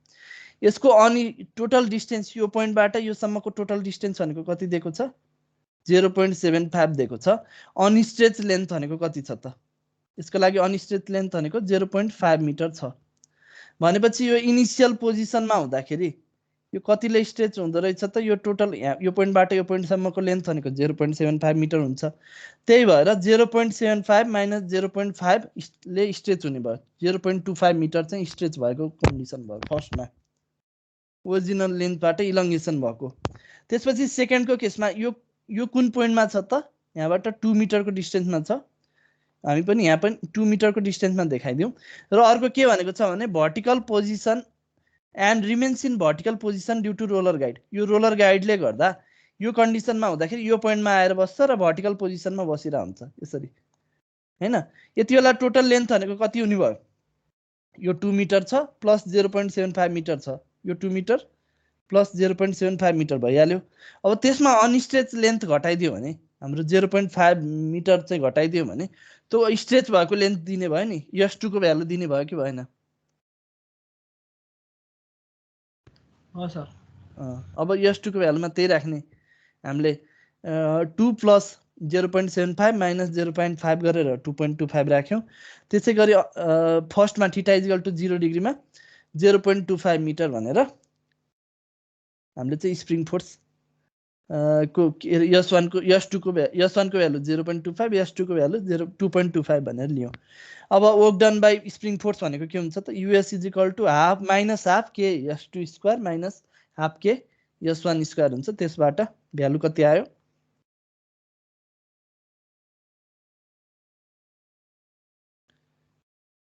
S1: यसको अनि टोटल डिस्टेन्स यो पोइन्टबाट यो सम्मको टोटल डिस्टेन्स भनेको कति दिएको छ 0.75 दिएको छ अनस्ट्रेच लेन्थ भनेको कति छ त यसको लागि अनस्ट्रेच लेन्थ भनेको 0.5 मिटर छ भनेपछि यो इनिशियल पोजिसनमा हुँदाखेरि यो कतिले स्ट्रेच हुँदो रहेछ त यो टोटल यो पोइन्टबाट यो पोइन्टसम्मको लेन्थ भनेको 0.75 मिटर हुन्छ त्यही भएर 0.75 माइनस 0.5 ले स्ट्रेच हुने भयो 0.25 मिटर चाहिँ स्ट्रेच भएको कन्डिसन भयो फर्स्टमा ओरिजिनल लेन्थबाट इलङ्गेसन भएको त्यसपछि सेकेन्डको केसमा यो कुन पोइन्टमा छ त यहाँबाट 2 मिटरको डिस्टेन्समा छ हामी पनि यहाँ पनि 2 मिटरको डिस्टेन्समा देखाइदिउँ र अर्को के भनेको छ भने vertical position and remains in vertical position due to roller guide. यो रोलर गाइडले गर्दा यो कन्डिसनमा हुँदाखेरि यो पोइन्टमा आएर बस्छ र भर्टिकल पोजिसनमा बसिरहेको हुन्छ यसरी हैन। यति बेला टोटल लेन्थ भनेको कति हुने भयो? यो 2 मिटर छ प्लस 0.75 मिटर छ। यो 2 मिटर प्लस 0.75 मिटर भइहाल्यो। अब त्यसमा अनस्ट्रेच लेन्थ घटाइदियो भने हाम्रो 0.5 मिटर चाहिँ घटाइदियो भने त्यो स्ट्रेच भएको लेन्थ दिने भयो नि, S2 को भ्यालु दिने भयो कि भएन?
S5: सर
S1: अब S2 को भ्यालुमा त्यही राख्ने हामीले 2 प्लस 0.75 माइनस 0.5 गरेर 2.25 राख्यौँ। त्यसै गरी फर्स्टमा थीटा इक्वल टु 0 डिग्रीमा 0.25 मिटर भनेर हामीले चाहिँ स्प्रिङ फोर्स को S1 को S2 को भ्यालु 0.25 S2 को भ्यालु 2.25 भनेर लियौँ। अब work done by spring force भनेको के हुन्छ त? US is equal to half minus half के S2 स्क्वायर माइनस हाफ के S1 स्क्वायर हुन्छ। त्यसबाट भ्यालु कति आयो?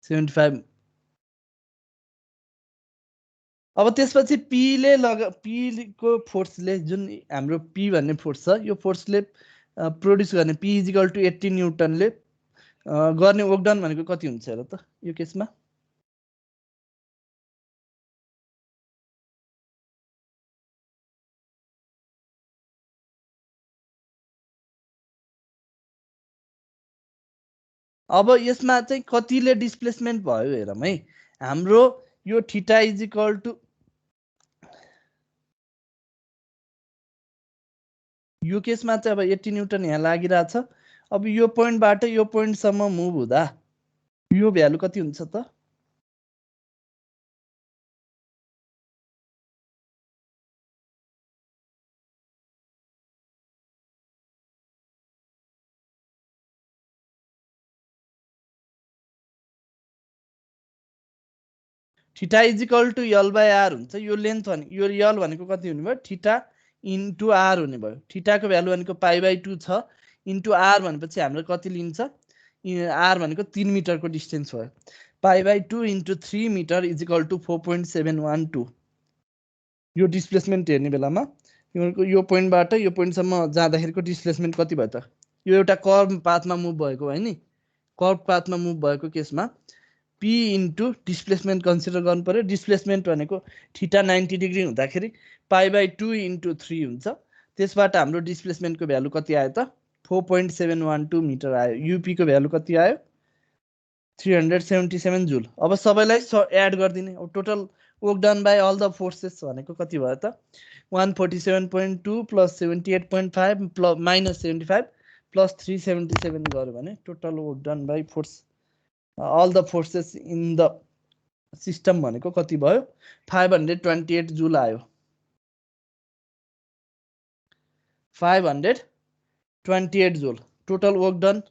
S1: $75। अब त्यसपछि P को फोर्सले जुन हाम्रो P भन्ने फोर्स छ यो फोर्सले प्रोड्युस गर्ने P इज इक्वल टु 80 न्युटनले गर्ने वर्क डन भनेको कति हुन्छ र त यो केसमा? अब यसमा चाहिँ कतिले डिस्प्लेसमेन्ट भयो हेरौँ है। हाम्रो यो थीटा इज इक्वल टु यो केसमा चाहिँ अब 80 न्युटन यहाँ लागिरहेछ। अब यो पोइन्टबाट यो पोइन्टसम्म मुभ हुँदा यो भ्यालु कति हुन्छ त? Theta is equal to L by R हुन्छ। यो लेन्थ यो L भनेको कति हुने भयो? थीटा इन्टु R हुने भयो। थीटाको भ्यालु भनेको π/2 छ इन्टु R भनेपछि हाम्रो कति लिन्छ? R भनेको 3 मिटरको डिस्टेन्स भयो। π/2 into 3 metre is equal to 4.712। यो डिस्प्लेसमेन्ट हेर्ने बेलामा यो पोइन्टबाट यो पोइन्टसम्म जाँदाखेरिको डिस्प्लेसमेन्ट कति भयो त? यो एउटा कर्व पाथमा मुभ भएको भयो नि। कर्व पाथमा मुभ भएको केसमा P इन्टु डिस्प्लेसमेन्ट कन्सिडर गर्नु पर्यो। डिस्प्लेसमेन्ट भनेको थीटा 90 डिग्री हुँदाखेरि π/2 इन्टु 3 हुन्छ। त्यसबाट हाम्रो डिस्प्लेसमेन्टको भ्यालु कति आयो त? 4.712 मिटर आयो। UP को भ्यालु कति आयो? 377 जुल। अब सबैलाई एड गरिदिने। अब total work done by all the forces भनेको कति भयो त? 147.2 प्लस 78.5 प्लस माइनस 75 प्लस 377 गर्यो भने total work done by force all the forces in the system भनेको कति भयो? 528 जुल आयो। 528 joule total work done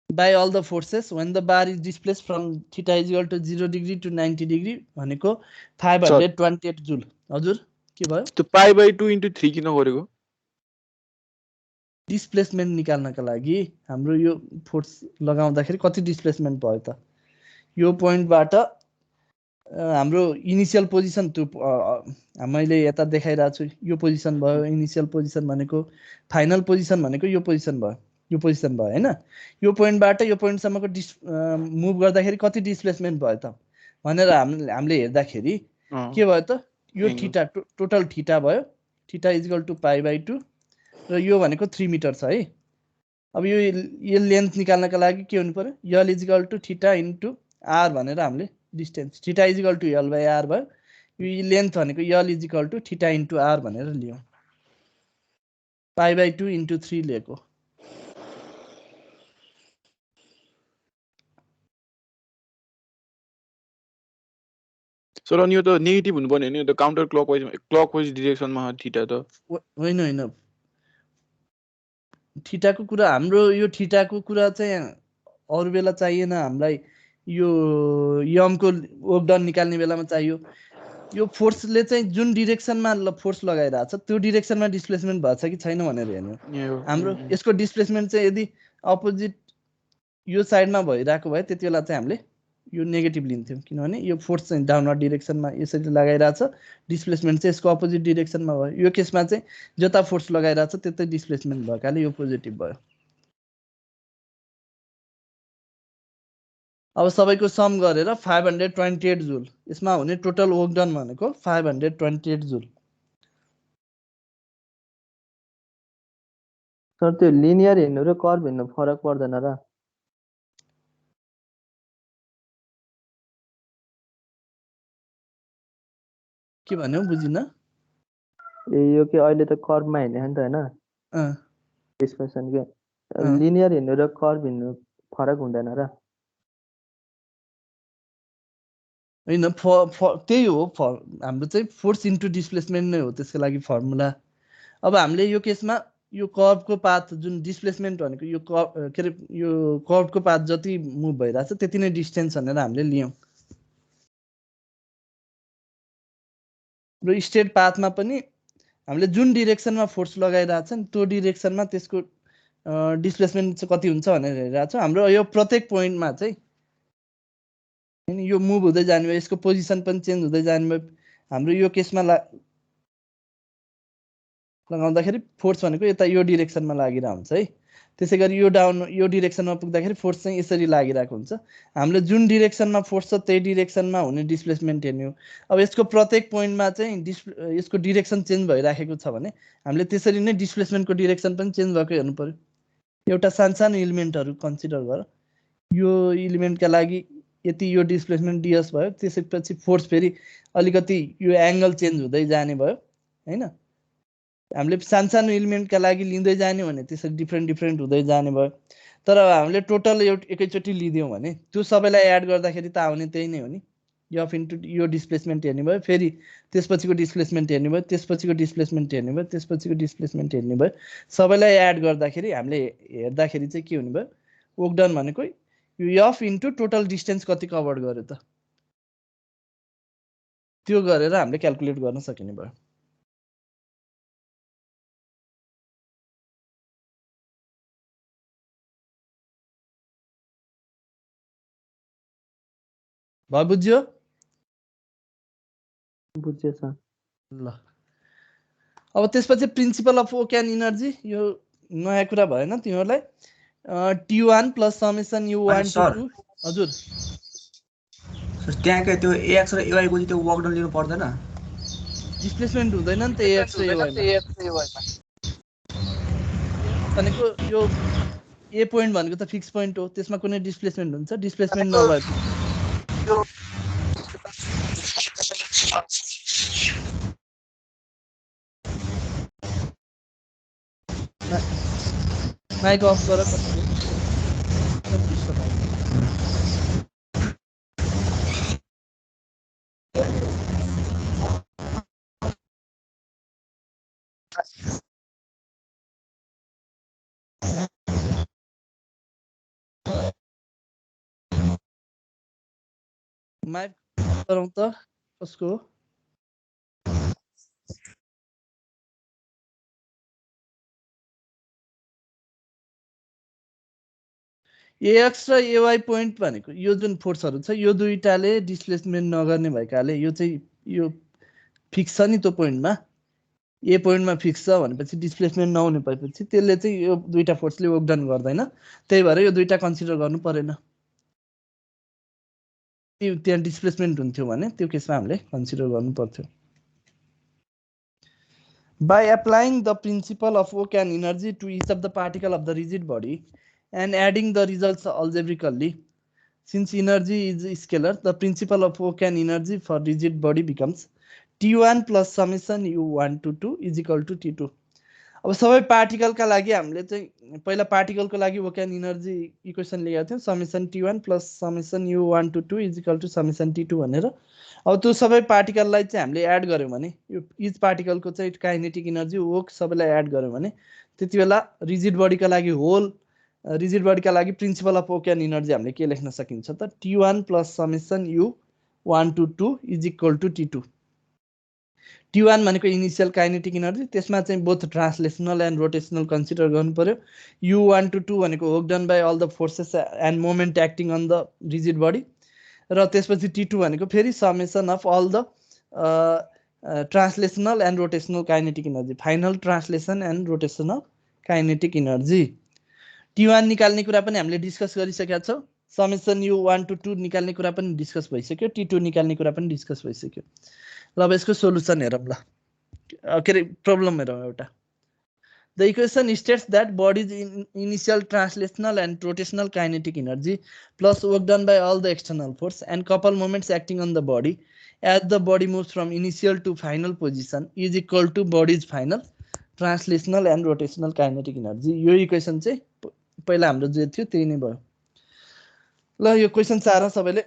S1: by all the forces when the bar is displaced from theta is equal to 0 degree to 90 degree भनेको 528 जुल। हजुर के भयो?
S4: त्यो π/2 into 3 किन गरेको?
S1: डिस्प्लेसमेन्ट निकाल्नका लागि हाम्रो यो फोर्स लगाउँदाखेरि कति डिस्प्लेसमेन्ट भयो त? यो पोइन्टबाट हाम्रो इनिशियल पोजिसन त्यो मैले यता देखाइरहेको छु। यो पोजिसन भयो इनिशियल पोजिसन भनेको, फाइनल पोजिसन भनेको यो पोजिसन भयो। यो पोजिसन भयो हैन। यो पोइन्टबाट यो पोइन्टसम्मको मुभ गर्दाखेरि कति डिस्प्लेसमेन्ट भयो त भनेर हामीले हेर्दाखेरि के भयो त? यो थीटा टोटल थीटा भयो। थीटा इज इक्वल टु π/2 र यो भनेको 3 मिटर छ है। अब यो लेन्थ निकाल्नका लागि के हुनु पर्यो? L is equal to theta into R भनेर हामीले distance theta is equal to L by R भयो। यो लेन्थ भनेको L is equal to theta into R भनेर लियौँ। π/2 इन्टु 3 लिएको।
S4: सर अनि यो त नेगेटिभ हुनु पर्ने हैन? यो त काउन्टर क्लकवाइज डाइरेक्सनमा थीटा त
S1: होइन होइन। थीटाको कुरा हाम्रो यो थीटाको कुरा चाहिँ अरु बेला चाहिएन हामीलाई। यो यमको वर्क डन निकाल्ने बेलामा चाहियो। यो फोर्सले चाहिँ जुन डिरेक्सनमा फोर्स लगाइरहेछ त्यो डिरेक्सनमा डिस्प्लेसमेन्ट भएको छ कि छैन भनेर हेर्नु। हाम्रो यसको डिस्प्लेसमेन्ट चाहिँ यदि अपोजिट यो साइडमा भइरहेको भए त्यति बेला चाहिँ हामीले यो नेगेटिभ लिन्थ्यौँ किनभने यो फोर्स चाहिँ डाउनवर्ड डिरेक्सनमा यसरी लगाइरहेछ डिस्प्लेसमेन्ट चाहिँ यसको अपोजिट डिरेक्सनमा भयो यो केसमा चाहिँ जता फोर्स लगाइरहेछ त्यतै डिस्प्लेसमेन्ट भएकाले यो पोजिटिभ भयो अब सबैको सम गरेर 528 जुल यसमा हुने टोटल वर्क डन भनेको 528 जुल
S6: सर त्यो लिनियर हिँड्नु र कर्भ हिँड्नु फरक पर्दैन र
S1: के भन्यौ बुझिन
S6: ए यो के अहिले त कर्भमा हिँड्ने नि त हैन डिस्प्लेसमेन्ट के लिनियर हिँड्नु र कर्भ हिँड्नु फरक हुँदैन र
S1: हैन त्यही हो हाम्रो चाहिँ फोर्स इन्टु डिस्प्लेसमेन्ट नै हो त्यसको लागि फर्मुला अब हामीले यो केसमा यो कर्भको पाथ जुन डिस्प्लेसमेन्ट भनेको यो के अरे यो कर्भको पाथ जति मुभ भइरहेछ त्यति नै डिस्टेन्स भनेर हामीले लियौँ र स्ट्रेट पाथमा पनि हामीले जुन डिरेक्सनमा फोर्स लगाइरहेछ नि त्यो डिरेक्सनमा त्यसको डिस्प्लेसमेन्ट चाहिँ कति हुन्छ भनेर हेरिरहेको छ हाम्रो यो प्रत्येक पोइन्टमा चाहिँ यो मुभ हुँदै जाने भयो यसको पोजिसन पनि चेन्ज हुँदै जाने भयो हाम्रो यो केसमा लगाउँदाखेरि फोर्स भनेको यता यो डिरेक्सनमा लागिरहेको हुन्छ है त्यसै गरी यो डाउन यो डिरेक्सनमा पुग्दाखेरि फोर्स चाहिँ यसरी लागिरहेको हुन्छ हामीले जुन डिरेक्सनमा फोर्स छ त्यही डिरेक्सनमा हुने डिस्प्लेसमेन्ट हेर्ने हो अब यसको प्रत्येक पोइन्टमा चाहिँ यसको डिरेक्सन चेन्ज भइराखेको छ भने हामीले त्यसरी नै डिस्प्लेसमेन्टको डिरेक्सन पनि चेन्ज भएको हेर्नु पर्यो एउटा सानो इलिमेन्टहरू कन्सिडर गर यो इलिमेन्टका लागि यति यो डिस्प्लेसमेन्ट डिएस भयो त्यसपछि फोर्स फेरि अलिकति यो एङ्गल चेन्ज हुँदै जाने भयो हैन हामीले सानो इलिमेन्टका लागि लिँदै जाने भने त्यसरी डिफ्रेन्ट हुँदै जाने भयो तर हामीले टोटल एकैचोटि लिदियौँ भने त्यो सबैलाई एड गर्दाखेरि त आउने त्यही नै हो नि एफ इन्टु यो डिस्प्लेसमेन्ट हेर्ने भयो फेरि त्यसपछिको डिस्प्लेसमेन्ट हेर्ने भयो त्यसपछिको डिस्प्लेसमेन्ट हेर्ने भयो त्यसपछिको डिस्प्लेसमेन्ट हेर्ने भयो सबैलाई एड गर्दाखेरि हामीले हेर्दाखेरि चाहिँ के हुने भयो वर्क डन भनेको यो एफ इन्टु टोटल डिस्टेन्स कति कभर गर्यो त त्यो गरेर हामीले क्याल्कुलेट गर्न सकिने भयो भयो बुझ्यो
S6: बुझ्यो सर
S1: ल अब त्यसपछि principal of work and energy यो नयाँ कुरा भएन तिमीहरूलाई T1 plus summation U1 to 2 हजुर
S7: त्यहाँकै त्यो AX र AY को त्यो वर्क डन लिनु पर्दैन
S1: डिस्प्लेसमेन्ट हुँदैन नि त AX र AY मा भनेको यो ए पोइन्ट भनेको त फिक्स पोइन्ट हो त्यसमा कुनै डिस्प्लेसमेन्ट हुन्छ डिस्प्लेसमेन्ट नभएको माइक अफ गर माइक गरौँ त कसको AX र AY पोइन्ट भनेको यो जुन फोर्सहरू छ यो दुईटाले डिस्प्लेसमेन्ट नगर्ने भएकाले यो चाहिँ यो फिक्स छ नि त्यो पोइन्टमा ए पोइन्टमा फिक्स छ भनेपछि डिस्प्लेसमेन्ट नहुने भएपछि त्यसले चाहिँ यो दुईटा फोर्सले वर्क डन गर्दैन त्यही भएर यो दुईटा कन्सिडर गर्नु परेन त्यहाँ डिस्प्लेसमेन्ट हुन्थ्यो भने त्यो केसमा हामीले कन्सिडर गर्नु पर्थ्यो By applying the principle of work and energy to each of the particle of the rigid body and adding the results algebraically, since energy is scalar, the principle of work and energy for rigid body becomes T1 plus summation U1 to 2 is equal to T2. अब सबै पार्टिकलका लागि हामीले चाहिँ पहिला पार्टिकलको लागि work and energy equation लेखेका थियौँ summation T1 plus summation U1 to 2 is equal to summation T2 भनेर अब त्यो सबै पार्टिकललाई चाहिँ हामीले एड गर्यौँ भने यो इच पार्टिकलको चाहिँ काइनेटिक इनर्जी वर्क सबैलाई एड गर्यौँ भने त्यति बेला रिजिड बडीका लागि होल रिजिड बडीका लागि principle of work and energy हामीले के लेख्न सकिन्छ त T1 plus summation U1 to 2 is equal to T2 T1 भनेको इनिशियल काइनेटिक इनर्जी त्यसमा चाहिँ both translational and rotational consider गर्नु पर्यो U1 to 2 भनेको work done by all the forces and moment acting on the rigid body र त्यसपछि T2 भनेको फेरि summation of all the translational and rotational kinetic energy, final translation and rotational kinetic energy. T1 निकाल्ने कुरा पनि हामीले discuss गरिसकेका छौँ, समेसन U 1 to 2 निकाल्ने कुरा पनि डिस्कस भइसक्यो, T2 निकाल्ने कुरा पनि डिस्कस भइसक्यो। ल अब यसको सोलुसन हेरौँ। ल के अरे प्रब्लम हेरौँ एउटा। The equation states that body's initial translational and rotational kinetic energy plus work done by all the external force and couple moments acting on the body as the body moves from initial to final position is equal to body's final translational and rotational kinetic energy। यो equation चाहिँ पहिला हाम्रो जे थियो त्यही नै भयो। ल यो क्वेसन 4 सबैले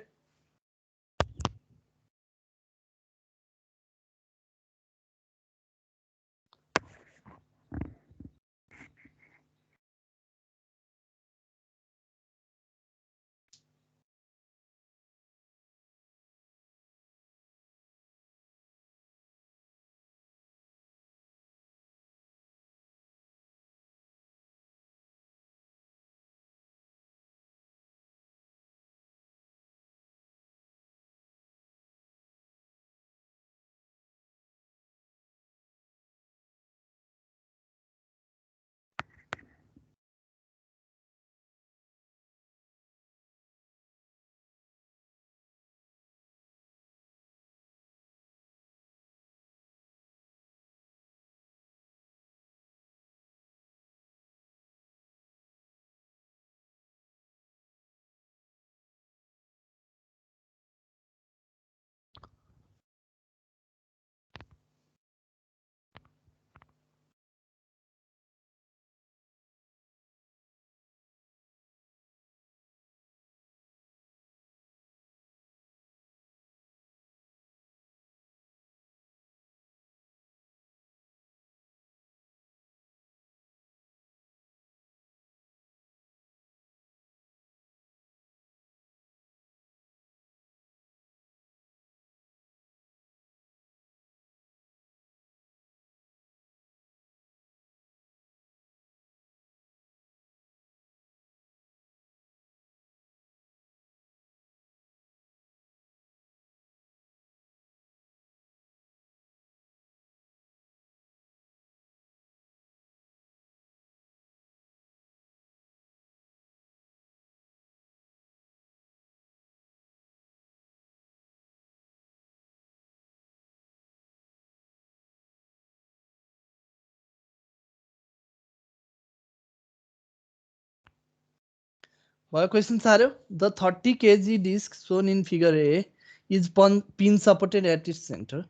S1: भयो। Question 4 the 30 kg disc shown in figure A is pin supported at its center.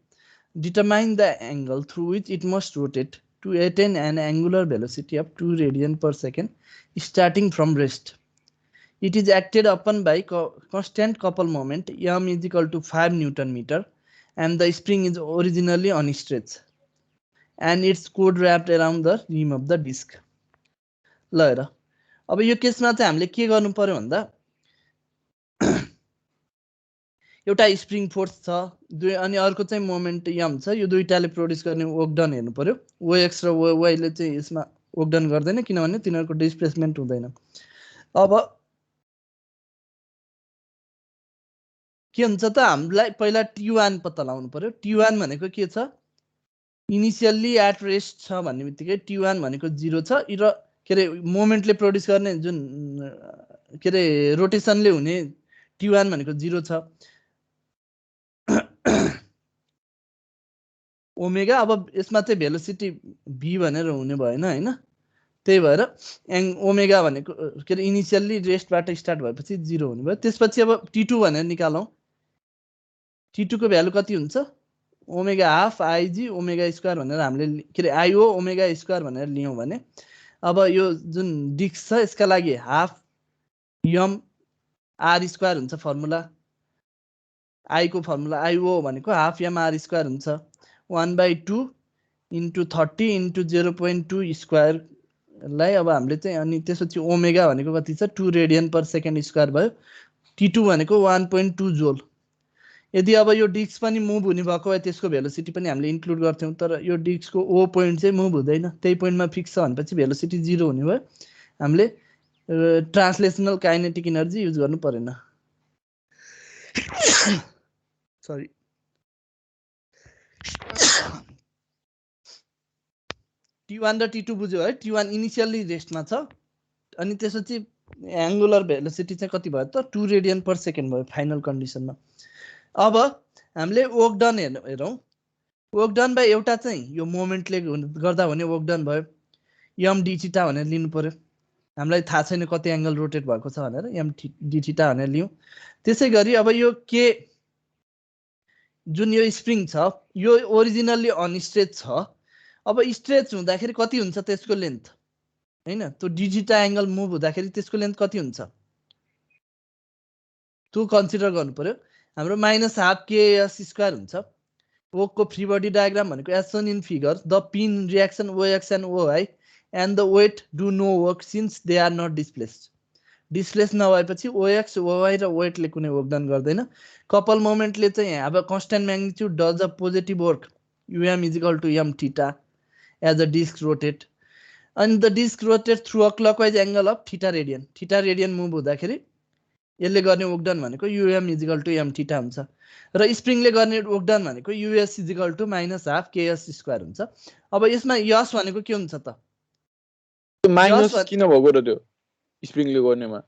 S1: Determine the angle through which it must rotate to attain an angular velocity of 2 radian per second starting from rest. It is acted upon by constant couple moment m is equal to 5 Newton meter and the spring is originally on stretch and its cord wrapped around the rim of the disc। ल हेर अब यो केसमा चाहिँ हामीले के गर्नु पर्यो भन्दा एउटा स्प्रिङ फोर्स छ दुई अनि अर्को चाहिँ मोमेन्ट m छ, यो दुईटाले प्रोड्युस गर्ने वर्क डन हेर्नु पर्यो। X र Y ले चाहिँ यसमा वर्क डन गर्दैन किनभने तिनीहरुको डिस्प्लेसमेन्ट हुँदैन। अब के हुन्छ त हामीलाई पहिला T1 पत्ता लगाउनु पर्यो। T1 भनेको के छ, इनिशियली एट रेस्ट छ भन्ने बित्तिकै T1 भनेको 0 छ र के रे मोमेन्टले प्रोड्युस गर्ने जुन के रे रोटेसनले हुने T1 भनेको 0 छ ओमेगा। अब यसमा चाहिँ भेलोसिटी v भनेर हुने भएन हैन, त्यही भएर ओमेगा भनेको के रे इनिशियली रेस्टबाट स्टार्ट भएपछि 0 हुने भयो। त्यसपछि अब T2 भनेर निकालौं। T2 को भ्यालु कति हुन्छ, omega half IG omega square भनेर हामीले के रे IO ओमेगा स्क्वायर भनेर लियौं भने अब यो जुन डिस्क छ यसका लागि हाफ m r स्क्वायर हुन्छ फर्मुला। I को फर्मुला IO भनेको हाफ m r स्क्वायर हुन्छ 1/2 into 30 into 0.2 स्क्वायर लाई अब हामीले चाहिँ अनि त्यसपछि ओमेगा भनेको कति छ 2 रेडियन पर सेकेन्ड स्क्वायर भयो। T2 भनेको 1.2 जोल। यदि अब यो डिस्क पनि मुभ हुने भएको भए त्यसको भेलोसिटी पनि हामीले इन्क्लुड गर्थ्यौं, तर यो डिस्कको ओ पोइन्ट चाहिँ मुभ हुँदैन, त्यही पोइन्टमा फिक्स छ भनेपछि भेलोसिटी 0 हुने भयो। हामीले ट्रान्सलेसनल काइनेटिक एनर्जी युज गर्नु परेन। सरी T1 र T2 बुझ्यो है T1 इनिशियली रेस्टमा छ अनि त्यसपछि एंगुलर भेलोसिटी चाहिँ कति भयो त 2 रेडियन पर सेकेन्ड भयो फाइनल कन्डिसनमा अब हामीले वर्क डन हेरौं वर्क डन बाइ एउटा चाहिँ यो मोमेन्टले गर्दा हुने वर्क डन भयो m d थीटा भनेर लिनु पर्यो हामीलाई थाहा छैन कति एंगल रोटेट भएको छ भनेर m d थीटा भनेर लियौं त्यसैगरी अब यो k जुन यो स्प्रिङ छ यो ओरिजिनल्ली अनस्ट्रेच छ अब स्ट्रेच हुँदाखेरि कति हुन्छ त्यसको लेन्थ हैन त्यो d थीटा एंगल मुभ हुँदाखेरि त्यसको लेन्थ कति हुन्छ त्यो कन्सिडर गर्नु पर्यो हाम्रो -हाफ ks² हुन्छ वर्क को फ्री बडी डायग्राम भनेको as shown in figure the pin reaction OX and OY and the weight do no work since they are not displaced displace नभएपछि OX OY र वेटले कुनै वर्क डन गर्दैन couple मोमेन्टले चाहिँ अब constant magnitude does a positive work um = m theta as a disc rotate and the disc rotates through a clockwise angle of theta radian move हुँदाखेरि यसले गर्ने वर्क डन भनेको um = m थीटा हुन्छ र स्प्रिङले गर्ने वर्क डन भनेको us = -half ks² हुन्छ अब यसमा यस भनेको के हुन्छ त
S4: माइनस किन भएको र त्यो स्प्रिङले गर्नेमा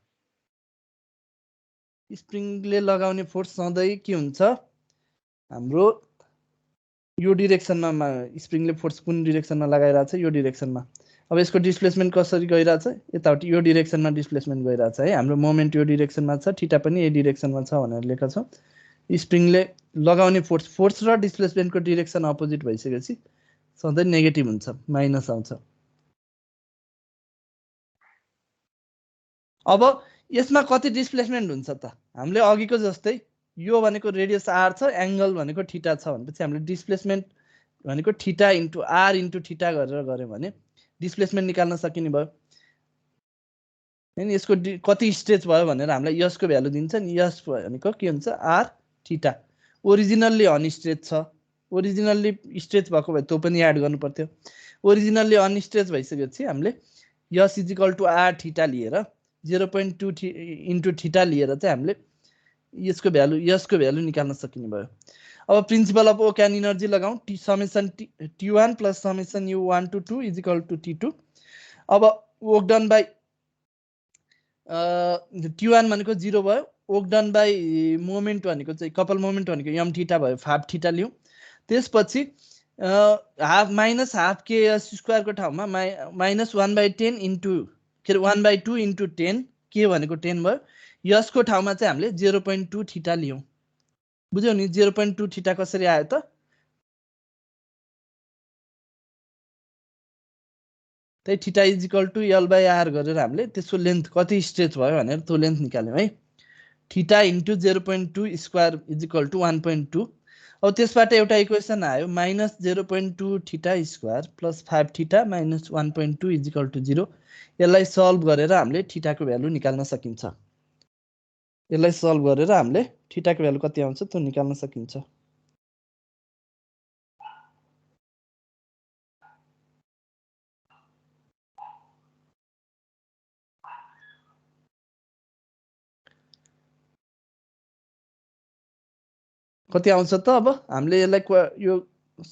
S1: स्प्रिङले लगाउने फोर्स सधैं के हुन्छ हाम्रो यो डाइरेक्सनमा स्प्रिङले फोर्स कुन डाइरेक्सनमा लगाइराछ यो डाइरेक्सनमा अब यसको डिस्प्लेसमेन्ट कसरी गइराछ यताउति यो डाइरेक्सनमा डिस्प्लेसमेन्ट गइराछ है हाम्रो मोमेन्ट यो डाइरेक्सनमा छ थीटा पनि यही डाइरेक्सनमा छ भनेर लेखा छ स्प्रिङले लगाउने फोर्स र डिस्प्लेसमेन्टको डाइरेक्सन अपोजिट भइसकेपछि सधैं नेगेटिभ हुन्छ माइनस आउँछ अब यसमा कति डिस्प्लेसमेन्ट हुन्छ त हामीले अघिको जस्तै यो भनेको रेडियस r छ एंगल भनेको थीटा छ भनेपछि हामीले डिस्प्लेसमेन्ट भनेको theta into r into theta गरेर गर्यो भने डिस्प्लेसमेन्ट निकाल्न सकिने भयो हैन यसको कति स्ट्रेच भयो भनेर हामीलाई यसको भ्यालु दिन्छ नि यस भनेको के हुन्छ r थीटा ओरिजिनल्ली अनस्ट्रेच छ ओरिजिनल्ली स्ट्रेच भएको भए त्यो पनि एड गर्नु पर्थ्यो ओरिजिनल्ली अनस्ट्रेच भइसकेपछि हामीले यस = r थीटा लिएर 0.2 इन्टु थीटा लिएर चाहिँ हामीले यसको भ्यालु निकाल्न सकिने भयो अब principle of work and energy लगाउँ summation T1 + summation U1 to 2 = T2 अब वर्क डन बाइ T1 भनेको 0 भयो वर्क डन बाइ मोमेन्ट भनेको चाहिँ कपल मोमेन्ट भनेको m थीटा भयो हाफ थीटा लियौं त्यसपछि हाफ ks² को ठाउँमा -1/10 इन्टु के 1/2 इन्टु 10 के भनेको 10 भयो यसको ठाउँमा चाहिँ हामीले 0.2 थीटा लियौं बुझ्यौ नि 0.2 थीटा कसरी आयो त त्यही थीटा = l/r गरेर हामीले त्यसको लेन्थ कति स्ट्रेच भयो भनेर त्यो लेन्थ निकाल्यौं है थीटा इन्टु 0.2 स्क्वायर = 1.2 अब त्यसबाट एउटा इक्वेसन आयो -0.2 थीटा स्क्वायर + 5 थीटा - 1.2 = 0 यसलाई सल्भ गरेर हामीले थीटाको भ्यालु निकाल्न सकिन्छ यसलाई सल्भ गरेर हामीले थीटाको भ्यालु कति आउँछ त्यो निकाल्न सकिन्छ कति आउँछ त अब हामीले यसलाई यो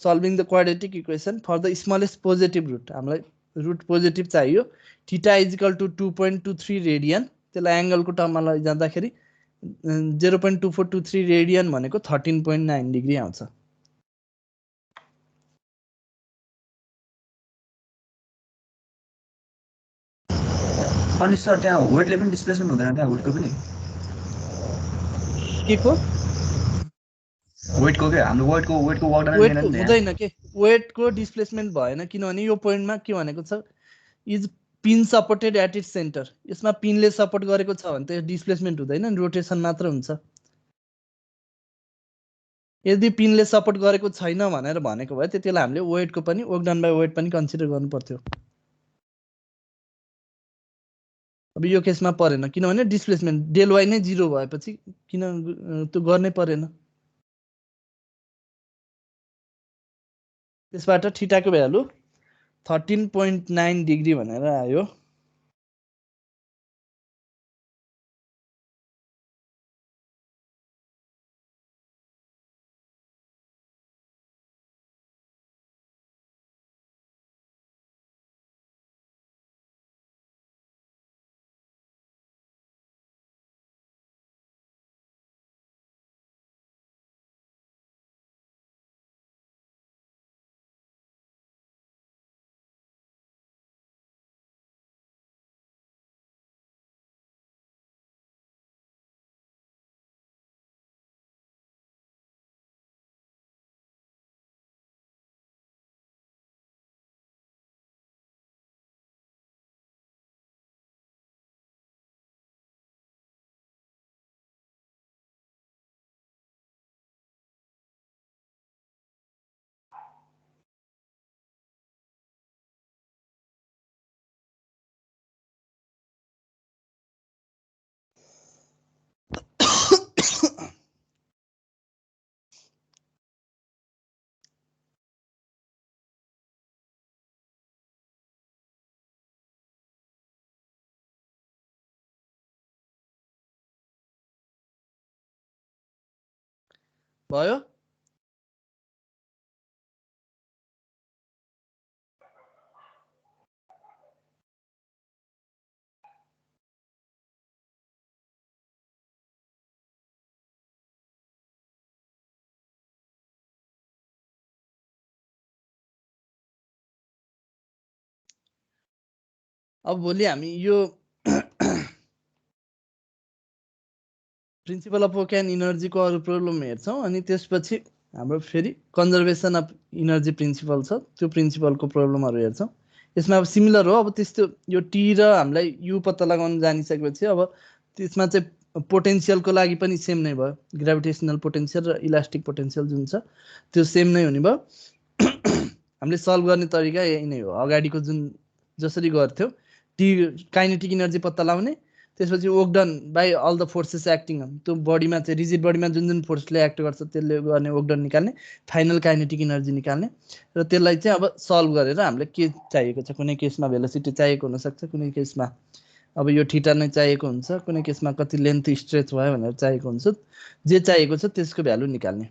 S1: solving the quadratic equation for the smallest positive root हामीलाई रुट पोजिटिभ चाहियो थीटा = 2.23 रेडियन त्यसलाई एंगलको टर्ममा लैजाँदाखेरि 0.2423 रेडियन भनेको 13.9 डिग्री आउँछ
S7: अनि सर त्यहाँ वेटले पनि डिस्प्लेसमेन्ट हुँदैन त्यहाँ वेटको पनि
S1: के को
S7: वेटको के हाम्रो वेटको वर्क डन
S1: वेट हुँदैन के वेटको डिस्प्लेसमेन्ट भएन किनभने यो पोइन्टमा के भनेको छ is pin supported at its centre यसमा पिनले सपोर्ट गरेको छ भने त डिस्प्लेसमेन्ट हुँदैन रोटेसन मात्र हुन्छ यदि पिनले सपोर्ट गरेको छैन भनेर भनेको भए त्यतिबेला हामीले वेटको पनि वर्क डन बाइ वेट पनि कन्सिडर गर्नु पर्थ्यो अब यो केसमा परेन किनभने डिस्प्लेसमेन्ट डेल y नै 0 भएपछि किन त्यो गर्नै परेन त्यसबाट थीटाको भ्यालु 13.9 डिग्री भनेर आयो भयो? अब भोलि हामी यो प्रिन्सिपल अफ वर्क एन्ड इनर्जीको अरू प्रब्लम हेर्छौँ अनि त्यसपछि हाम्रो फेरि कन्जर्भेसन अफ इनर्जी प्रिन्सिपल छ त्यो प्रिन्सिपलको प्रब्लमहरू हेर्छौँ। यसमा अब सिमिलर हो। अब त्यस्तो यो टी र हामीलाई यु पत्ता लगाउन जानिसकेपछि अब त्यसमा चाहिँ पोटेन्सियलको लागि पनि सेम नै भयो। ग्राभिटेसनल पोटेन्सियल र इलास्टिक पोटेन्सियल जुन छ त्यो सेम नै हुने भयो। हामीले सल्भ गर्ने तरिका यही नै हो। अगाडिको जुन जसरी गर्थ्यो टी काइनेटिक इनर्जी पत्ता लगाउने, त्यसपछि work done by all the forces acting त्यो बडीमा चाहिँ रिजिड बडीमा जुन जुन फोर्सले एक्ट गर्छ त्यसले गर्ने वर्क डन निकाल्ने, फाइनल काइनेटिक इनर्जी निकाल्ने र त्यसलाई चाहिँ अब सल्भ गरेर हामीले के चाहिएको छ। कुनै केसमा भेलोसिटी चाहिएको हुनसक्छ, कुनै केसमा अब यो थीटा नै चाहिएको हुन्छ, कुनै केसमा कति लेन्थ स्ट्रेच भयो भनेर चाहिएको हुन्छ। जे चाहिएको छ त्यसको भ्यालु निकाल्ने।